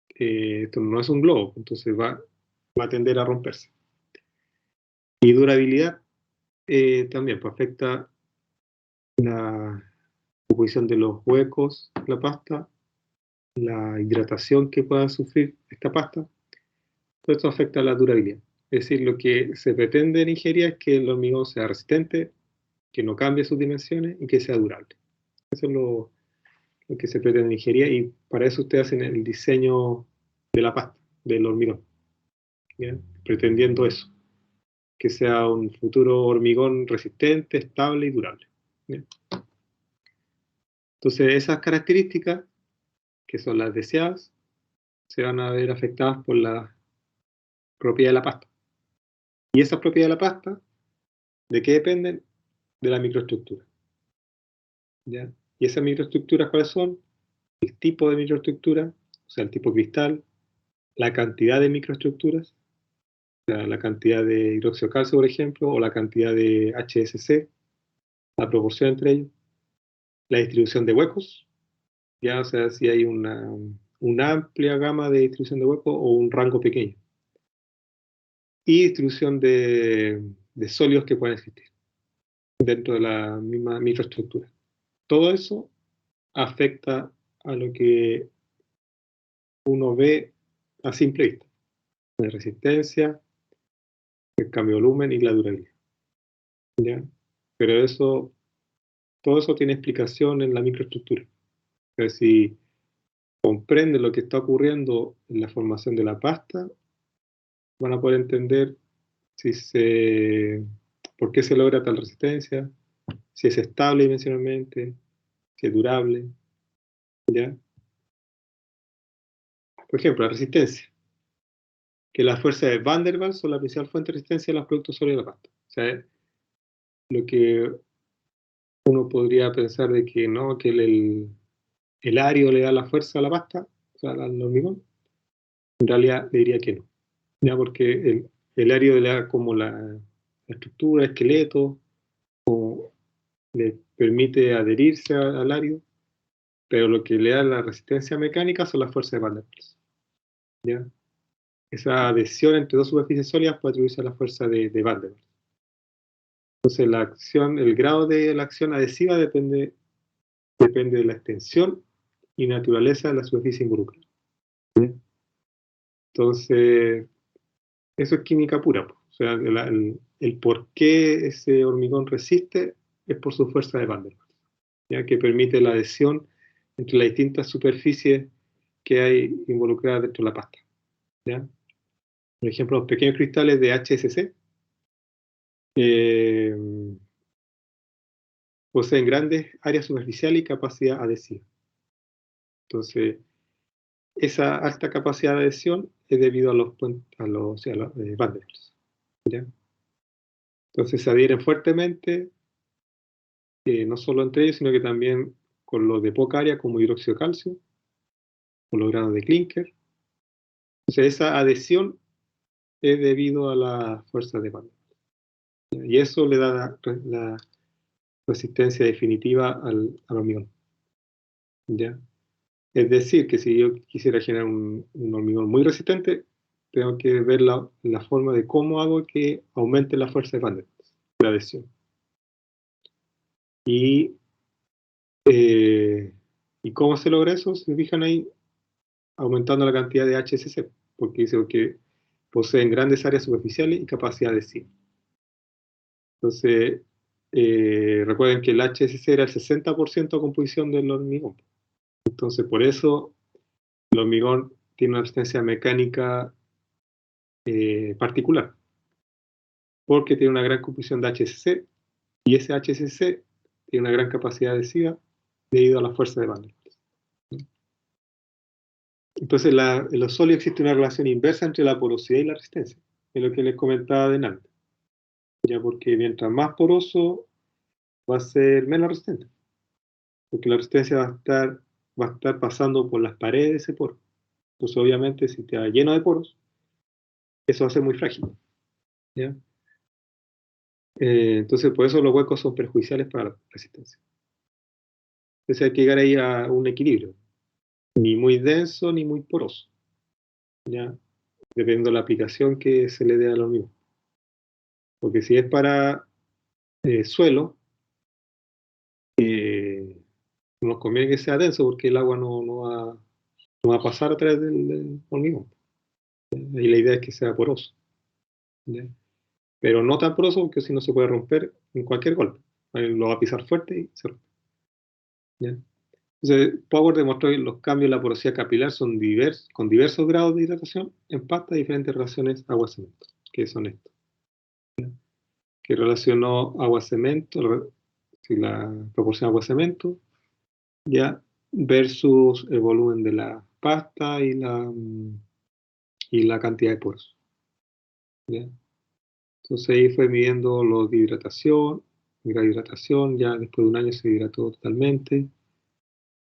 esto no es un globo, entonces va a tender a romperse. Y durabilidad también pues, afecta la composición de los huecos de la pasta, la hidratación que pueda sufrir esta pasta. Todo esto afecta a la durabilidad. Es decir, lo que se pretende en ingeniería es que el hormigón sea resistente, que no cambie sus dimensiones y que sea durable. Eso es lo que se pretende en ingeniería y para eso ustedes hacen el diseño de la pasta, del hormigón. ¿Bien? Pretendiendo eso, que sea un futuro hormigón resistente, estable y durable. ¿Bien? Entonces esas características, que son las deseadas, se van a ver afectadas por la propiedad de la pasta. Y esas propiedades de la pasta, ¿de qué dependen? De la microestructura. ¿Ya? ¿Y esas microestructuras cuáles son? El tipo de microestructura, o sea, el tipo cristal, la cantidad de microestructuras, la cantidad de hidróxido de calcio, por ejemplo, o la cantidad de HSC, la proporción entre ellos, la distribución de huecos, ya, o sea, si hay una amplia gama de distribución de huecos o un rango pequeño, y distribución de sólidos que pueden existir dentro de la misma microestructura. Todo eso afecta a lo que uno ve a simple vista, la resistencia, el cambio de volumen y la durabilidad. ¿Ya? Pero todo eso tiene explicación en la microestructura. Entonces, si comprenden lo que está ocurriendo en la formación de la pasta, van a poder entender por qué se logra tal resistencia, si es estable dimensionalmente, si es durable. ¿Ya? Por ejemplo, la resistencia, que las fuerzas de Van der Waals son la principal fuente de resistencia de los productos sólidos de la pasta. O sea, lo que uno podría pensar de que no, que el ario le da la fuerza a la pasta, o sea, al hormigón, en realidad le diría que no. ¿Ya? Porque el ario le da como la estructura, el esqueleto, o le permite adherirse al ario, pero lo que le da la resistencia mecánica son las fuerzas de Van der Waals. ¿ya? Esa adhesión entre dos superficies sólidas puede atribuirse a la fuerza de Van der Waals. Entonces el grado de la acción adhesiva depende de la extensión y naturaleza de la superficie involucrada. Entonces, eso es química pura. O sea, el por qué ese hormigón resiste es por su fuerza de Van der Waals, ¿ya? Que permite la adhesión entre las distintas superficies que hay involucradas dentro de la pasta, ¿ya? Por ejemplo, los pequeños cristales de HSC poseen grandes áreas superficiales y capacidad adhesiva. Entonces, esa alta capacidad de adhesión es debido a los Van der Waals, ¿ya? Entonces se adhieren fuertemente, no solo entre ellos, sino que también con los de poca área, como hidróxido de calcio, con los granos de clinker. Entonces esa adhesión es debido a la fuerza de Van der Waals, y eso le da la resistencia definitiva al hormigón, ¿ya? Es decir, que si yo quisiera generar un hormigón muy resistente, tengo que ver la forma de cómo hago que aumente la fuerza de Van der Waals, la adhesión. ¿Y cómo se logra eso? Se fijan ahí, aumentando la cantidad de HSC, porque dice que poseen grandes áreas superficiales y capacidad adhesiva. Entonces, recuerden que el HSC era el 60% de composición del hormigón. Entonces, por eso el hormigón tiene una resistencia mecánica particular, porque tiene una gran composición de HSC, y ese HSC tiene una gran capacidad adhesiva debido a la fuerza de Van der Waals. Entonces, en los sólidos existe una relación inversa entre la porosidad y la resistencia, es lo que les comentaba delante, ya, porque mientras más poroso va a ser menos resistente, porque la resistencia va a estar pasando por las paredes de ese poro. Entonces, obviamente, si está lleno de poros, eso va a ser muy frágil, ¿ya? Entonces, por eso los huecos son perjudiciales para la resistencia. Entonces hay que llegar ahí a un equilibrio, ni muy denso ni muy poroso, ¿ya? Dependiendo de la aplicación que se le dé a lo mismo. Porque si es para suelo, nos conviene que sea denso, porque el agua no va a pasar a través del hormigón. Y la idea es que sea poroso, ¿ya? Pero no tan poroso, porque si no se puede romper en cualquier golpe. Lo va a pisar fuerte y se rompe, ¿ya? Entonces, Power demostró que los cambios en la porosidad capilar son con diversos grados de hidratación en pasta de diferentes relaciones agua-cemento, que son estos, ¿ya? Que relacionó agua-cemento, la proporción agua-cemento, ya, versus el volumen de la pasta y la cantidad de poros, ¿ya? Entonces ahí fue midiendo los de hidratación, el grado de hidratación, ya después de un año se hidrató totalmente.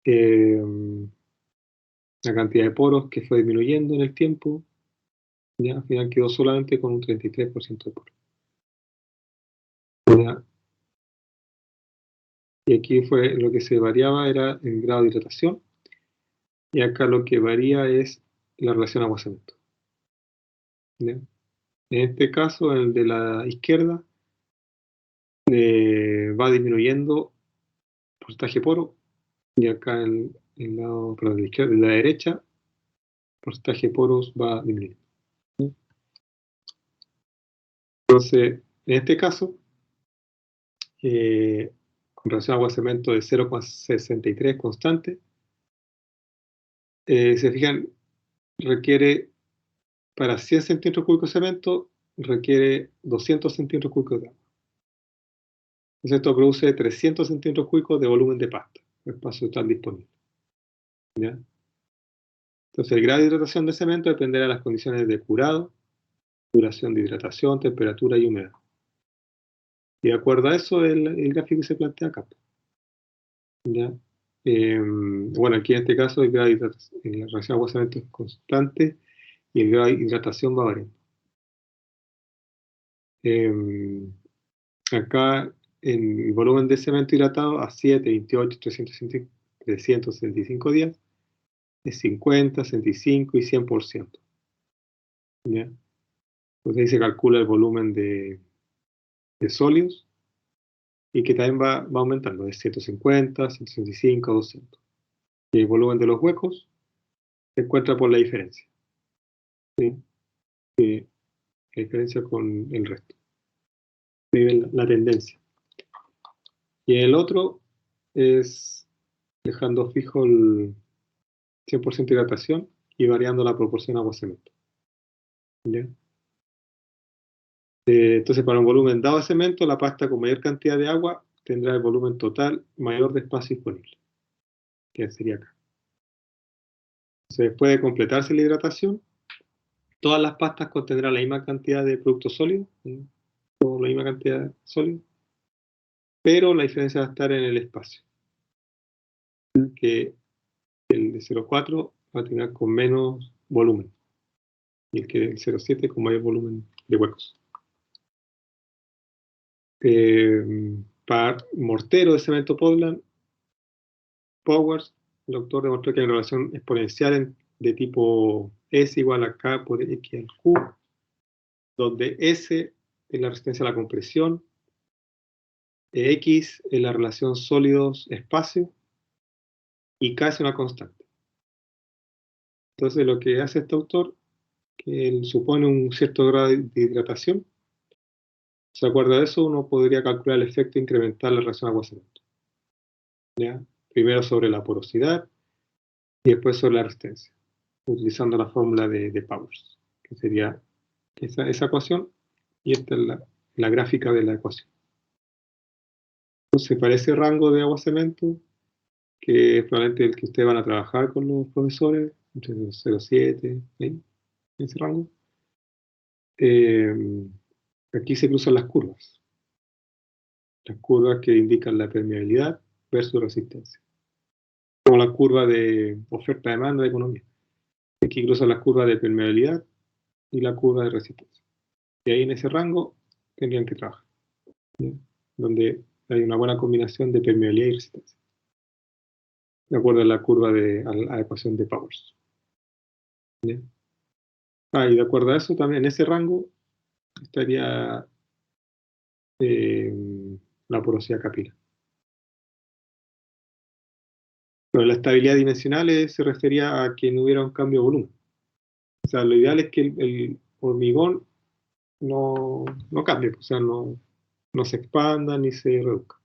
La cantidad de poros que fue disminuyendo en el tiempo, ya al final quedó solamente con un 33% de poros, ¿ya? Y aquí fue lo que se variaba era el grado de hidratación, y acá lo que varía es la relación agua-cemento, ¿ya? En este caso, el de la izquierda va disminuyendo porcentaje de poro, y acá el lado, perdón, de la izquierda, de la derecha, porcentaje de poros va disminuyendo. Entonces, en este caso, con relación a agua-cemento de 0,63 constante, se fijan, requiere, para 100 centímetros cúbicos de cemento, requiere 200 centímetros cúbicos de agua. Entonces esto produce 300 centímetros cúbicos de volumen de pasta, el espacio total disponible, ¿ya? Entonces el grado de hidratación del cemento dependerá de las condiciones de curado, duración de hidratación, temperatura y humedad. Y de acuerdo a eso, el gráfico se plantea acá, ¿ya? Bueno, aquí en este caso el grado de hidratación, la relación agua-cemento es constante y el grado de hidratación va variando. Acá en el volumen de cemento hidratado a 7, 28, 365 días es 50, 65 y 100%. ¿ya? Entonces ahí se calcula el volumen de sólidos y que también va aumentando de 150, 165, 200. Y el volumen de los huecos se encuentra por la diferencia. ¿Sí? La diferencia con el resto. La tendencia. Y el otro es dejando fijo el 100% de hidratación y variando la proporción agua-cemento. ¿Ya? Entonces, para un volumen dado de cemento, la pasta con mayor cantidad de agua tendrá el volumen total mayor de espacio disponible, que sería acá. Entonces, después de completarse la hidratación, todas las pastas contendrán la misma cantidad de producto sólido, o la misma cantidad de sólido, pero la diferencia va a estar en el espacio, que el de 0,4 va a terminar con menos volumen, y el que el 0,7 con mayor volumen de huecos. Para mortero de cemento Portland, Powers, el autor demostró que hay una relación exponencial de tipo S igual a K por X al Q, donde S es la resistencia a la compresión, X es la relación sólidos-espacio y K es una constante. Entonces lo que hace este autor, que él supone un cierto grado de hidratación, ¿se acuerda de eso? Uno podría calcular el efecto incremental de la relación agua-cemento. ¿Ya? Primero sobre la porosidad y después sobre la resistencia, utilizando la fórmula de Powers, que sería esa ecuación, y esta es la gráfica de la ecuación. Entonces, para ese rango de agua-cemento, que es probablemente el que ustedes van a trabajar con los profesores, entre los 0,7, en ese rango, aquí se cruzan las curvas que indican la permeabilidad versus resistencia, como la curva de oferta-demanda de economía. Aquí cruzan las curvas de permeabilidad y la curva de resistencia. Y ahí en ese rango tendrían que trabajar, ¿sí? Donde hay una buena combinación de permeabilidad y resistencia, de acuerdo a la curva a la ecuación de Powers. ¿Sí? Y de acuerdo a eso, también en ese rango estaría la porosidad capilar. Pero la estabilidad dimensional se refería a que no hubiera un cambio de volumen. O sea, lo ideal es que el hormigón no cambie, o sea, no se expanda ni se reduzca.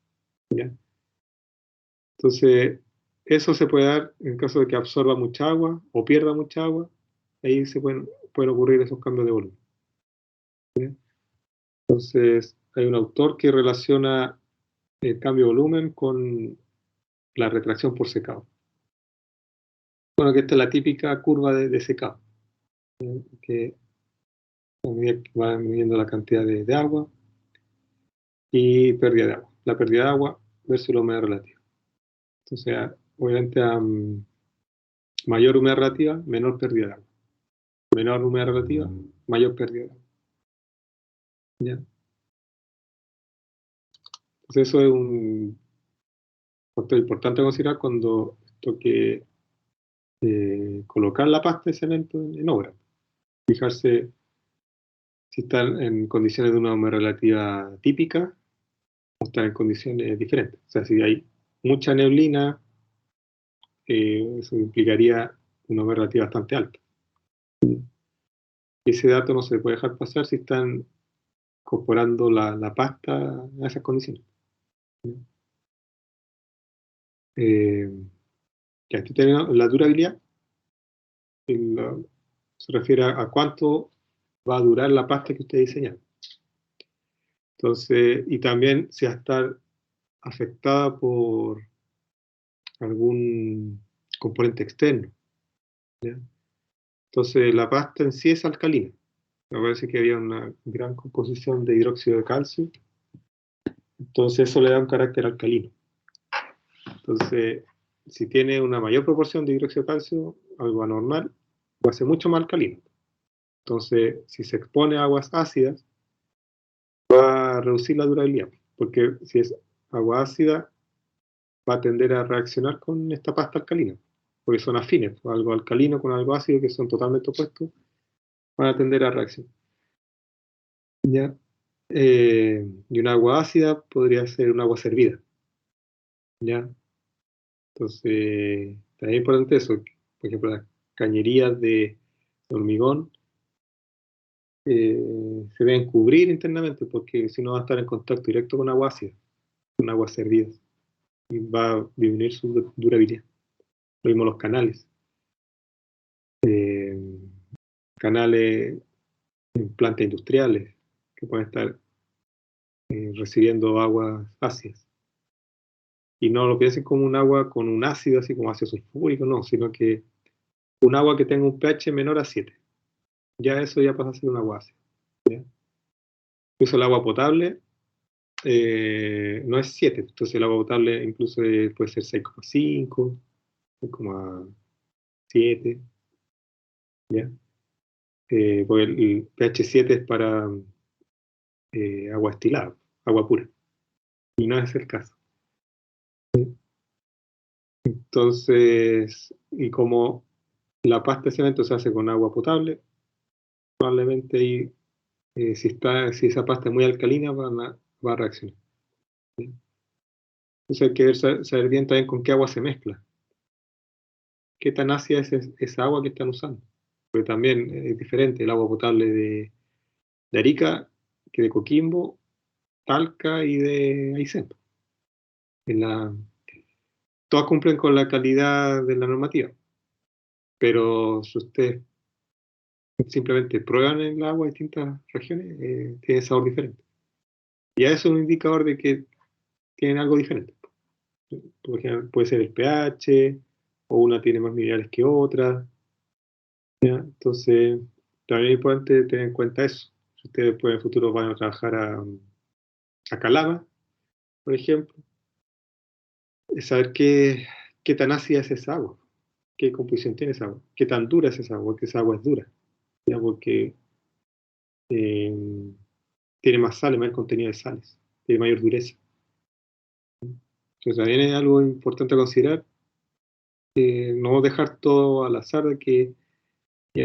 ¿Ya? Entonces, eso se puede dar en caso de que absorba mucha agua o pierda mucha agua. Ahí pueden ocurrir esos cambios de volumen. ¿Ya? Entonces, hay un autor que relaciona el cambio de volumen con la retracción por secado. Bueno, que esta es la típica curva de secado, que va midiendo la cantidad de agua y pérdida de agua. La pérdida de agua versus la humedad relativa. Entonces, obviamente, mayor humedad relativa, menor pérdida de agua. Menor humedad relativa, mayor pérdida de agua. ¿Ya? Entonces, eso es un factor importante a considerar cuando toque colocar la pasta de cemento en obra. Fijarse si están en condiciones de una humedad relativa típica o están en condiciones diferentes. O sea, si hay mucha neblina, eso implicaría una humedad relativa bastante alta. Ese dato no se puede dejar pasar si están incorporando la pasta a esas condiciones. Ya estoy terminando. La durabilidad se refiere a cuánto va a durar la pasta que usted diseña. Entonces, y también si va a estar afectada por algún componente externo. ¿Ya? Entonces, la pasta en sí es alcalina. Me parece que había una gran composición de hidróxido de calcio. Entonces, eso le da un carácter alcalino. Entonces, si tiene una mayor proporción de hidróxido de calcio, algo anormal, va a ser mucho más alcalino. Entonces, si se expone a aguas ácidas, va a reducir la durabilidad, porque si es agua ácida, va a tender a reaccionar con esta pasta alcalina, porque son afines, algo alcalino con algo ácido que son totalmente opuestos, van a tender a reacción. ¿Ya? Y un agua ácida podría ser un agua servida. ¿Ya? Entonces, también es importante eso. Por ejemplo, las cañerías de hormigón se deben cubrir internamente porque si no va a estar en contacto directo con agua ácida, con agua servida. Y va a disminuir su durabilidad. Lo mismo los canales. Canales en plantas industriales que pueden estar recibiendo aguas ácidas. Y no lo piensen como un agua con un ácido, así como ácido sulfúrico, no, sino que un agua que tenga un pH menor a 7. Ya eso ya pasa a ser un agua ácida. ¿Ya? Incluso el agua potable no es 7, entonces el agua potable incluso puede ser 6,5, 6,7. ¿Ya? Porque el pH 7 es para agua destilada, agua pura. Y no es el caso. Entonces, y como la pasta de cemento se hace con agua potable, probablemente ahí, si esa pasta es muy alcalina, va a reaccionar. ¿Sí? Entonces hay que saber bien también con qué agua se mezcla. Qué tan ácida es esa agua que están usando. Porque también es diferente el agua potable de Arica que de Coquimbo, Talca y de Aysén. Todas cumplen con la calidad de la normativa, pero si ustedes simplemente prueban el agua de distintas regiones, tiene sabor diferente. Y eso es un indicador de que tienen algo diferente. Por ejemplo, puede ser el pH, o una tiene más minerales que otra. ¿Ya? Entonces, también es importante tener en cuenta eso. Si ustedes después en el futuro van a trabajar a Calama, por ejemplo, es saber qué tan ácida es esa agua, qué composición tiene esa agua, qué tan dura es esa agua, que esa agua es dura. ¿Ya? Porque tiene más sales, mayor contenido de sales, tiene mayor dureza. Entonces también es algo importante a considerar, no dejar todo al azar de que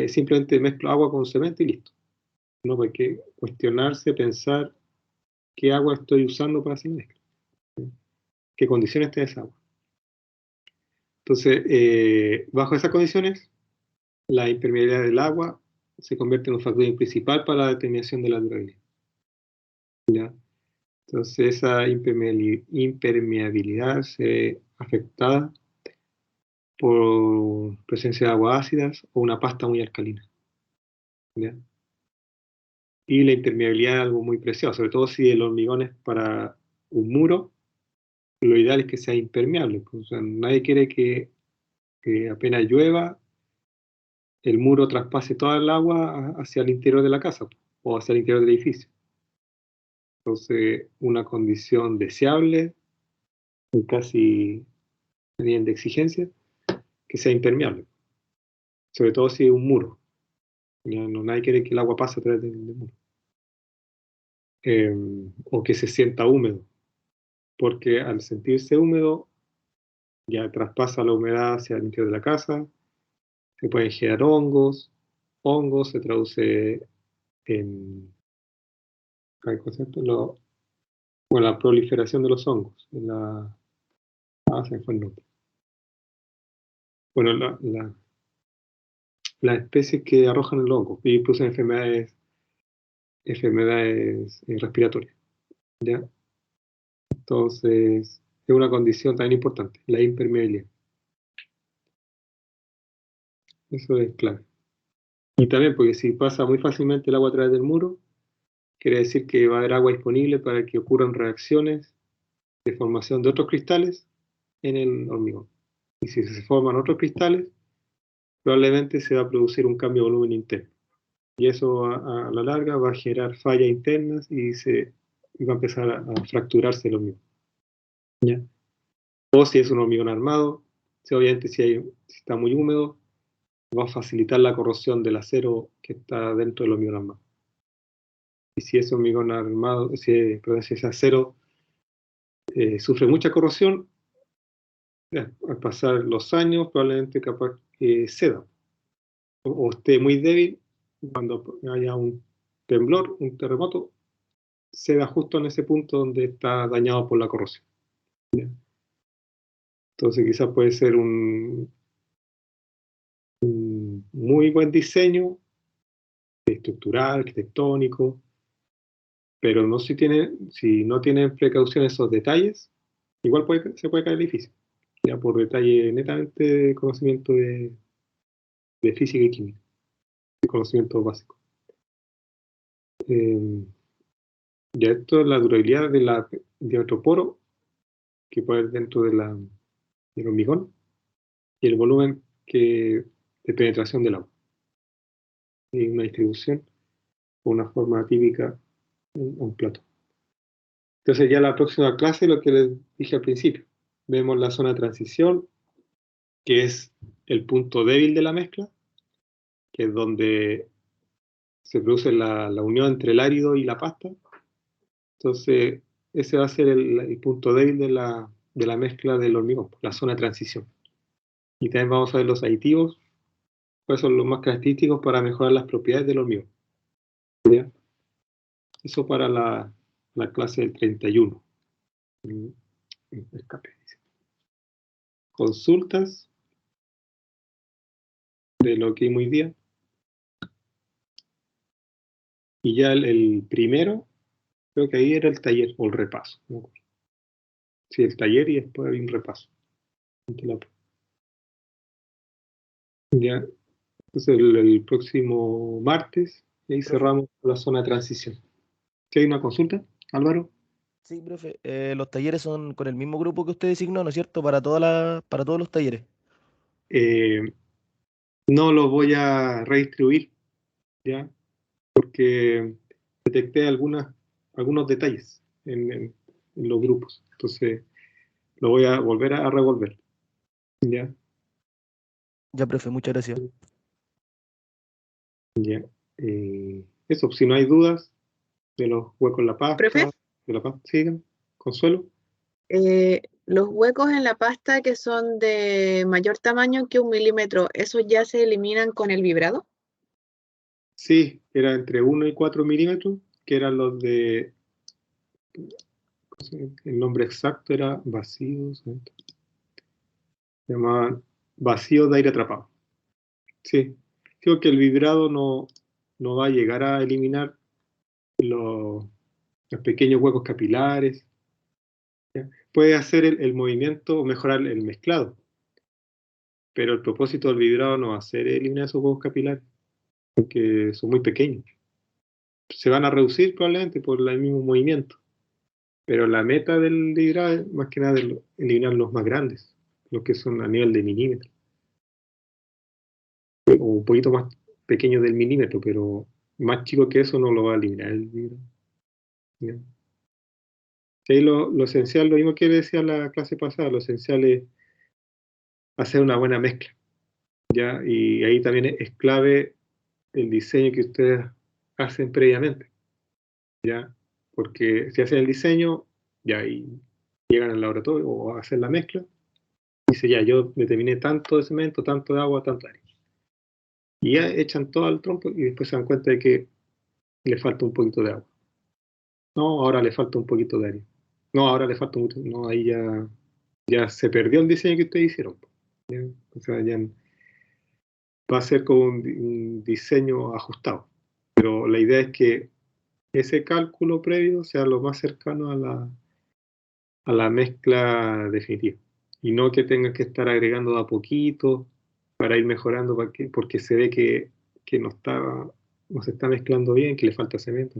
simplemente mezclo agua con cemento y listo. No, hay que cuestionarse, pensar qué agua estoy usando para hacer mezcla, qué condiciones tiene esa agua. Entonces, bajo esas condiciones, la impermeabilidad del agua se convierte en un factor principal para la determinación de la durabilidad. ¿Ya? Entonces esa impermeabilidad se ve afectada por presencia de aguas ácidas o una pasta muy alcalina. ¿Ya? Y la impermeabilidad es algo muy preciado, sobre todo si el hormigón es para un muro, lo ideal es que sea impermeable. Pues, o sea, nadie quiere que apenas llueva, el muro traspase toda el agua hacia el interior de la casa o hacia el interior del edificio. Entonces, una condición deseable, casi bien de exigencia, que sea impermeable, sobre todo si es un muro. Nadie quiere que el agua pase a través del muro. O que se sienta húmedo, porque al sentirse húmedo ya traspasa la humedad hacia el interior de la casa, se pueden generar hongos se traduce en ¿qué concepto? La proliferación de los hongos, se me fue el nombre. Bueno, las especies que arrojan el hongo y producen enfermedades respiratorias. ¿Ya? Entonces, es una condición tan importante, la impermeabilidad. Eso es clave. Y también porque si pasa muy fácilmente el agua a través del muro, quiere decir que va a haber agua disponible para que ocurran reacciones de formación de otros cristales en el hormigón. Y si se forman otros cristales, probablemente se va a producir un cambio de volumen interno. Y eso a la larga va a generar fallas internas y va a empezar a fracturarse el hormigón. ¿Ya? O si es un hormigón armado, obviamente si está muy húmedo, va a facilitar la corrosión del acero que está dentro del hormigón armado. Y si ese hormigón armado, si ese acero sufre mucha corrosión, al pasar los años probablemente capaz que ceda o esté muy débil cuando haya un temblor, un terremoto, se da justo en ese punto donde está dañado por la corrosión. ¿Ya? Entonces quizás puede ser un muy buen diseño estructural, arquitectónico, pero no si no tienen precaución esos detalles, igual se puede caer el edificio, ya por detalle netamente de conocimiento de física y química, de conocimiento básico. Ya esto es la durabilidad de diámetro poro que puede haber dentro del hormigón y el volumen de penetración del agua. Y una distribución o una forma típica en un plato. Entonces ya la próxima clase, lo que les dije al principio, vemos la zona de transición, que es el punto débil de la mezcla, que es donde se produce la unión entre el árido y la pasta. Entonces ese va a ser el punto débil de la mezcla del hormigón, la zona de transición. Y también vamos a ver los aditivos, cuáles son los más característicos para mejorar las propiedades del hormigón. ¿Ya? Eso para la clase del 31. Escape. Consultas de lo que vimos hoy día. Y ya el primero, creo que ahí era el taller o el repaso. ¿No? Sí, el taller y después había un repaso. Ya, entonces el próximo martes, y ahí cerramos la zona de transición. ¿Sí hay una consulta, Álvaro? Sí, profe. Los talleres son con el mismo grupo que usted designó, ¿no es cierto? Para para todos los talleres. No lo voy a redistribuir, ¿ya? Porque detecté algunos detalles en los grupos. Entonces, lo voy a volver a revolver, ¿ya? Ya, profe, muchas gracias. Ya. Eso, si no hay dudas de los huecos en la pasta, ¿Profe? sigan. Consuelo. Los huecos en la pasta que son de mayor tamaño que 1 milímetro, ¿esos ya se eliminan con el vibrado? Sí, era entre 1 y 4 milímetros, que eran los de, el nombre exacto era vacíos, se llamaban vacíos de aire atrapado. Sí, creo que el vibrado no va a llegar a eliminar los pequeños huecos capilares. ¿Ya? Puede hacer el movimiento o mejorar el mezclado, pero el propósito del vibrado no va a ser eliminar esos huecos capilares, porque son muy pequeños. Se van a reducir probablemente por el mismo movimiento, pero la meta del vibrado es más que nada eliminar los más grandes, los que son a nivel de milímetro, o un poquito más pequeño del milímetro, pero más chico que eso no lo va a eliminar el vibrado. ¿Ya? Ahí lo esencial, lo mismo que decía la clase pasada, lo esencial es hacer una buena mezcla, ¿ya? Y ahí también es clave el diseño que ustedes hacen previamente, ¿ya? Porque si hacen el diseño, ya ahí llegan al laboratorio o hacen la mezcla, y dice ya, yo determiné tanto de cemento, tanto de agua, tanto de arena. Y ya echan todo al tronco y después se dan cuenta de que le falta un poquito de agua. No, ahora le falta un poquito de arena. No, ahora le falta mucho. No, ahí ya se perdió el diseño que ustedes hicieron. ¿Ya? O sea, ya va a ser como un diseño ajustado. Pero la idea es que ese cálculo previo sea lo más cercano a la mezcla definitiva. Y no que tengas que estar agregando de a poquito para ir mejorando, porque se ve que no se está mezclando bien, que le falta cemento.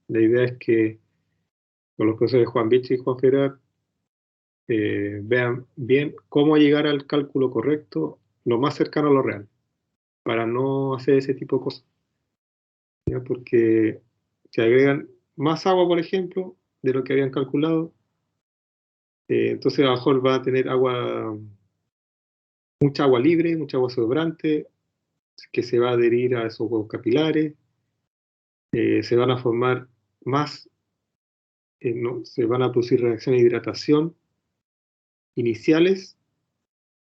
La idea es que con los profesores Juan Vichy y Juan Ferrer vean bien cómo llegar al cálculo correcto, lo más cercano a lo real, para no hacer ese tipo de cosas. ¿Ya? Porque si agregan más agua, por ejemplo, de lo que habían calculado, entonces a lo mejor va a tener mucha agua libre, mucha agua sobrante, que se va a adherir a esos huevos capilares, se van a formar más, se van a producir reacciones de hidratación iniciales,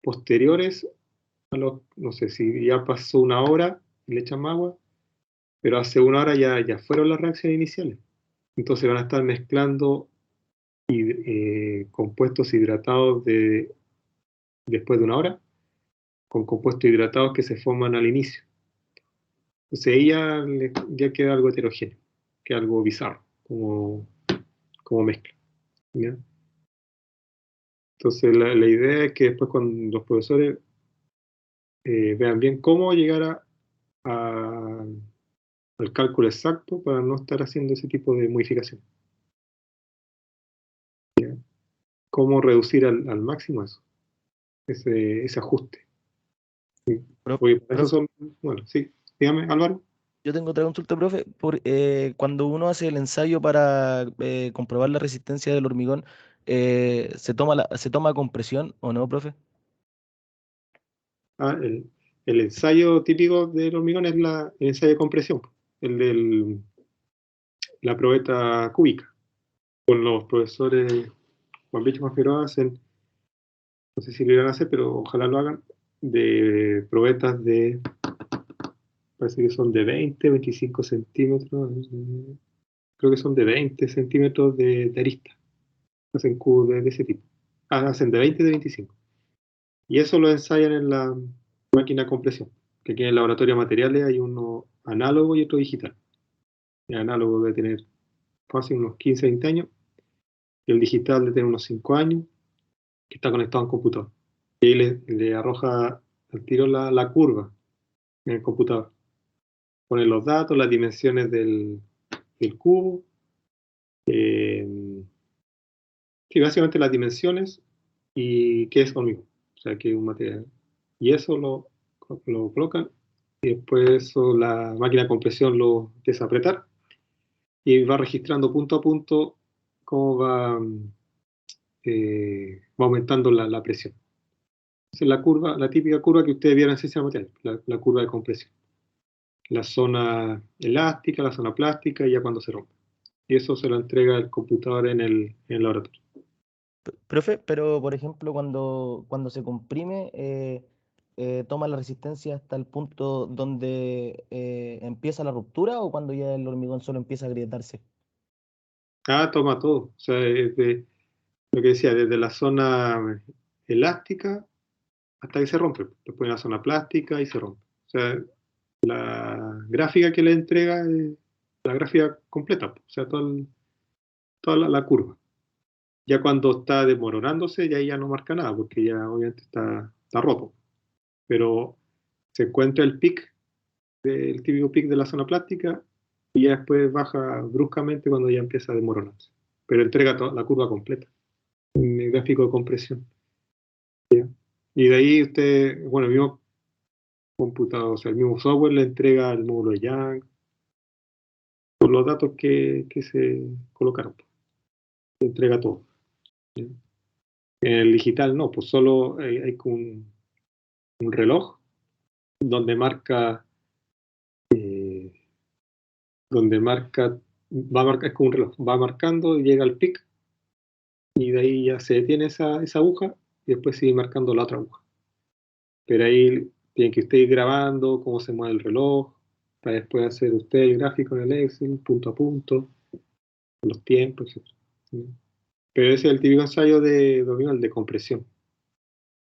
posteriores a no sé, si ya pasó una hora y le echan más agua, pero hace 1 hora ya fueron las reacciones iniciales. Entonces van a estar mezclando compuestos hidratados después de 1 hora con compuestos hidratados que se forman al inicio. Entonces ahí ya queda algo heterogéneo, queda algo bizarro, como mezcla. ¿Ya? Entonces la idea es que después cuando los profesores vean bien cómo llegar al cálculo exacto para no estar haciendo ese tipo de modificación. ¿Ya? Cómo reducir al máximo eso, ese ajuste. Porque para eso son, bueno, sí, dígame, Álvaro. Yo tengo otra consulta, profe. Cuando uno hace el ensayo para comprobar la resistencia del hormigón, ¿se toma compresión o no, profe? El ensayo típico del hormigón es el ensayo de compresión, el de la probeta cúbica. Con los profesores Juan Bicho y Juan Figueroa hacen, no sé si lo iban a hacer, pero ojalá lo hagan, de probetas parece que son de 20, 25 centímetros, creo que son de 20 centímetros de arista. Hacen cubos de ese tipo. Hacen de 20 de 25. Y eso lo ensayan en la máquina de compresión, que aquí en el laboratorio de materiales hay uno análogo y otro digital. El análogo debe tener fácil unos 15, 20 años, y el digital debe tener unos 5 años, que está conectado a un computador. Y ahí le arroja al tiro la curva en el computador. Pone los datos, las dimensiones del cubo, sí, básicamente las dimensiones y qué es hormigón, o sea, qué es un material. Y eso lo colocan y después eso la máquina de compresión lo empieza a apretar y va registrando punto a punto cómo va aumentando la presión. Esa es la típica curva que ustedes vieron en ciencia de materiales, la curva de compresión. La zona elástica, la zona plástica y ya cuando se rompe. Y eso se lo entrega el computador en el laboratorio. Profe, pero por ejemplo, cuando se comprime, toma la resistencia hasta el punto donde empieza la ruptura o cuando ya el hormigón solo empieza a agrietarse. Toma todo. O sea, lo que decía, desde la zona elástica hasta que se rompe. Después en la zona plástica y se rompe. O sea, la gráfica que le entrega es la gráfica completa. O sea, toda la curva. Ya cuando está desmoronándose, ya no marca nada, porque ya obviamente está roto. Pero se encuentra el pic, el típico pic de la zona plástica, y ya después baja bruscamente cuando ya empieza a desmoronarse. Pero entrega la curva completa, en el gráfico de compresión. ¿Ya? Y de ahí usted, bueno, el mismo computador, o sea, el mismo software le entrega el módulo de Young, con los datos que se colocaron. Le entrega todo. ¿Ya? En el digital no, pues solo hay como un reloj donde marca, es como un reloj, va marcando y llega al pic y de ahí ya se detiene esa aguja y después sigue marcando la otra aguja. Pero ahí tiene que usted ir grabando cómo se mueve el reloj, para después hacer usted el gráfico en el Excel, punto a punto, los tiempos, etc. Pero ese es el típico ensayo el de compresión.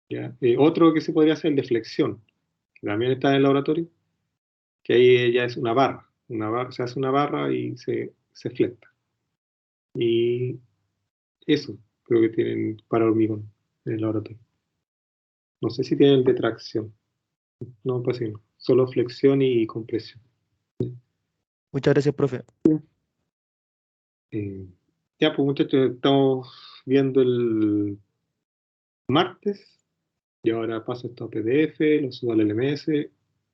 ¿Ya? Otro que se podría hacer el de flexión, que también está en el laboratorio, que ahí ya es una barra, se hace una barra y se flecta. Y eso creo que tienen para hormigón en el laboratorio. No sé si tienen el de tracción. No, pues sí, no. Solo flexión y compresión. Muchas gracias, profe. Ya, pues muchachos, estamos viendo el martes. Y ahora paso esto a PDF, lo subo al LMS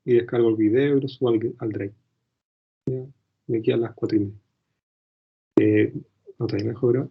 y descargo el video y lo subo al Drive. Ya, de aquí a las 4:30. No, todavía dejo grabar.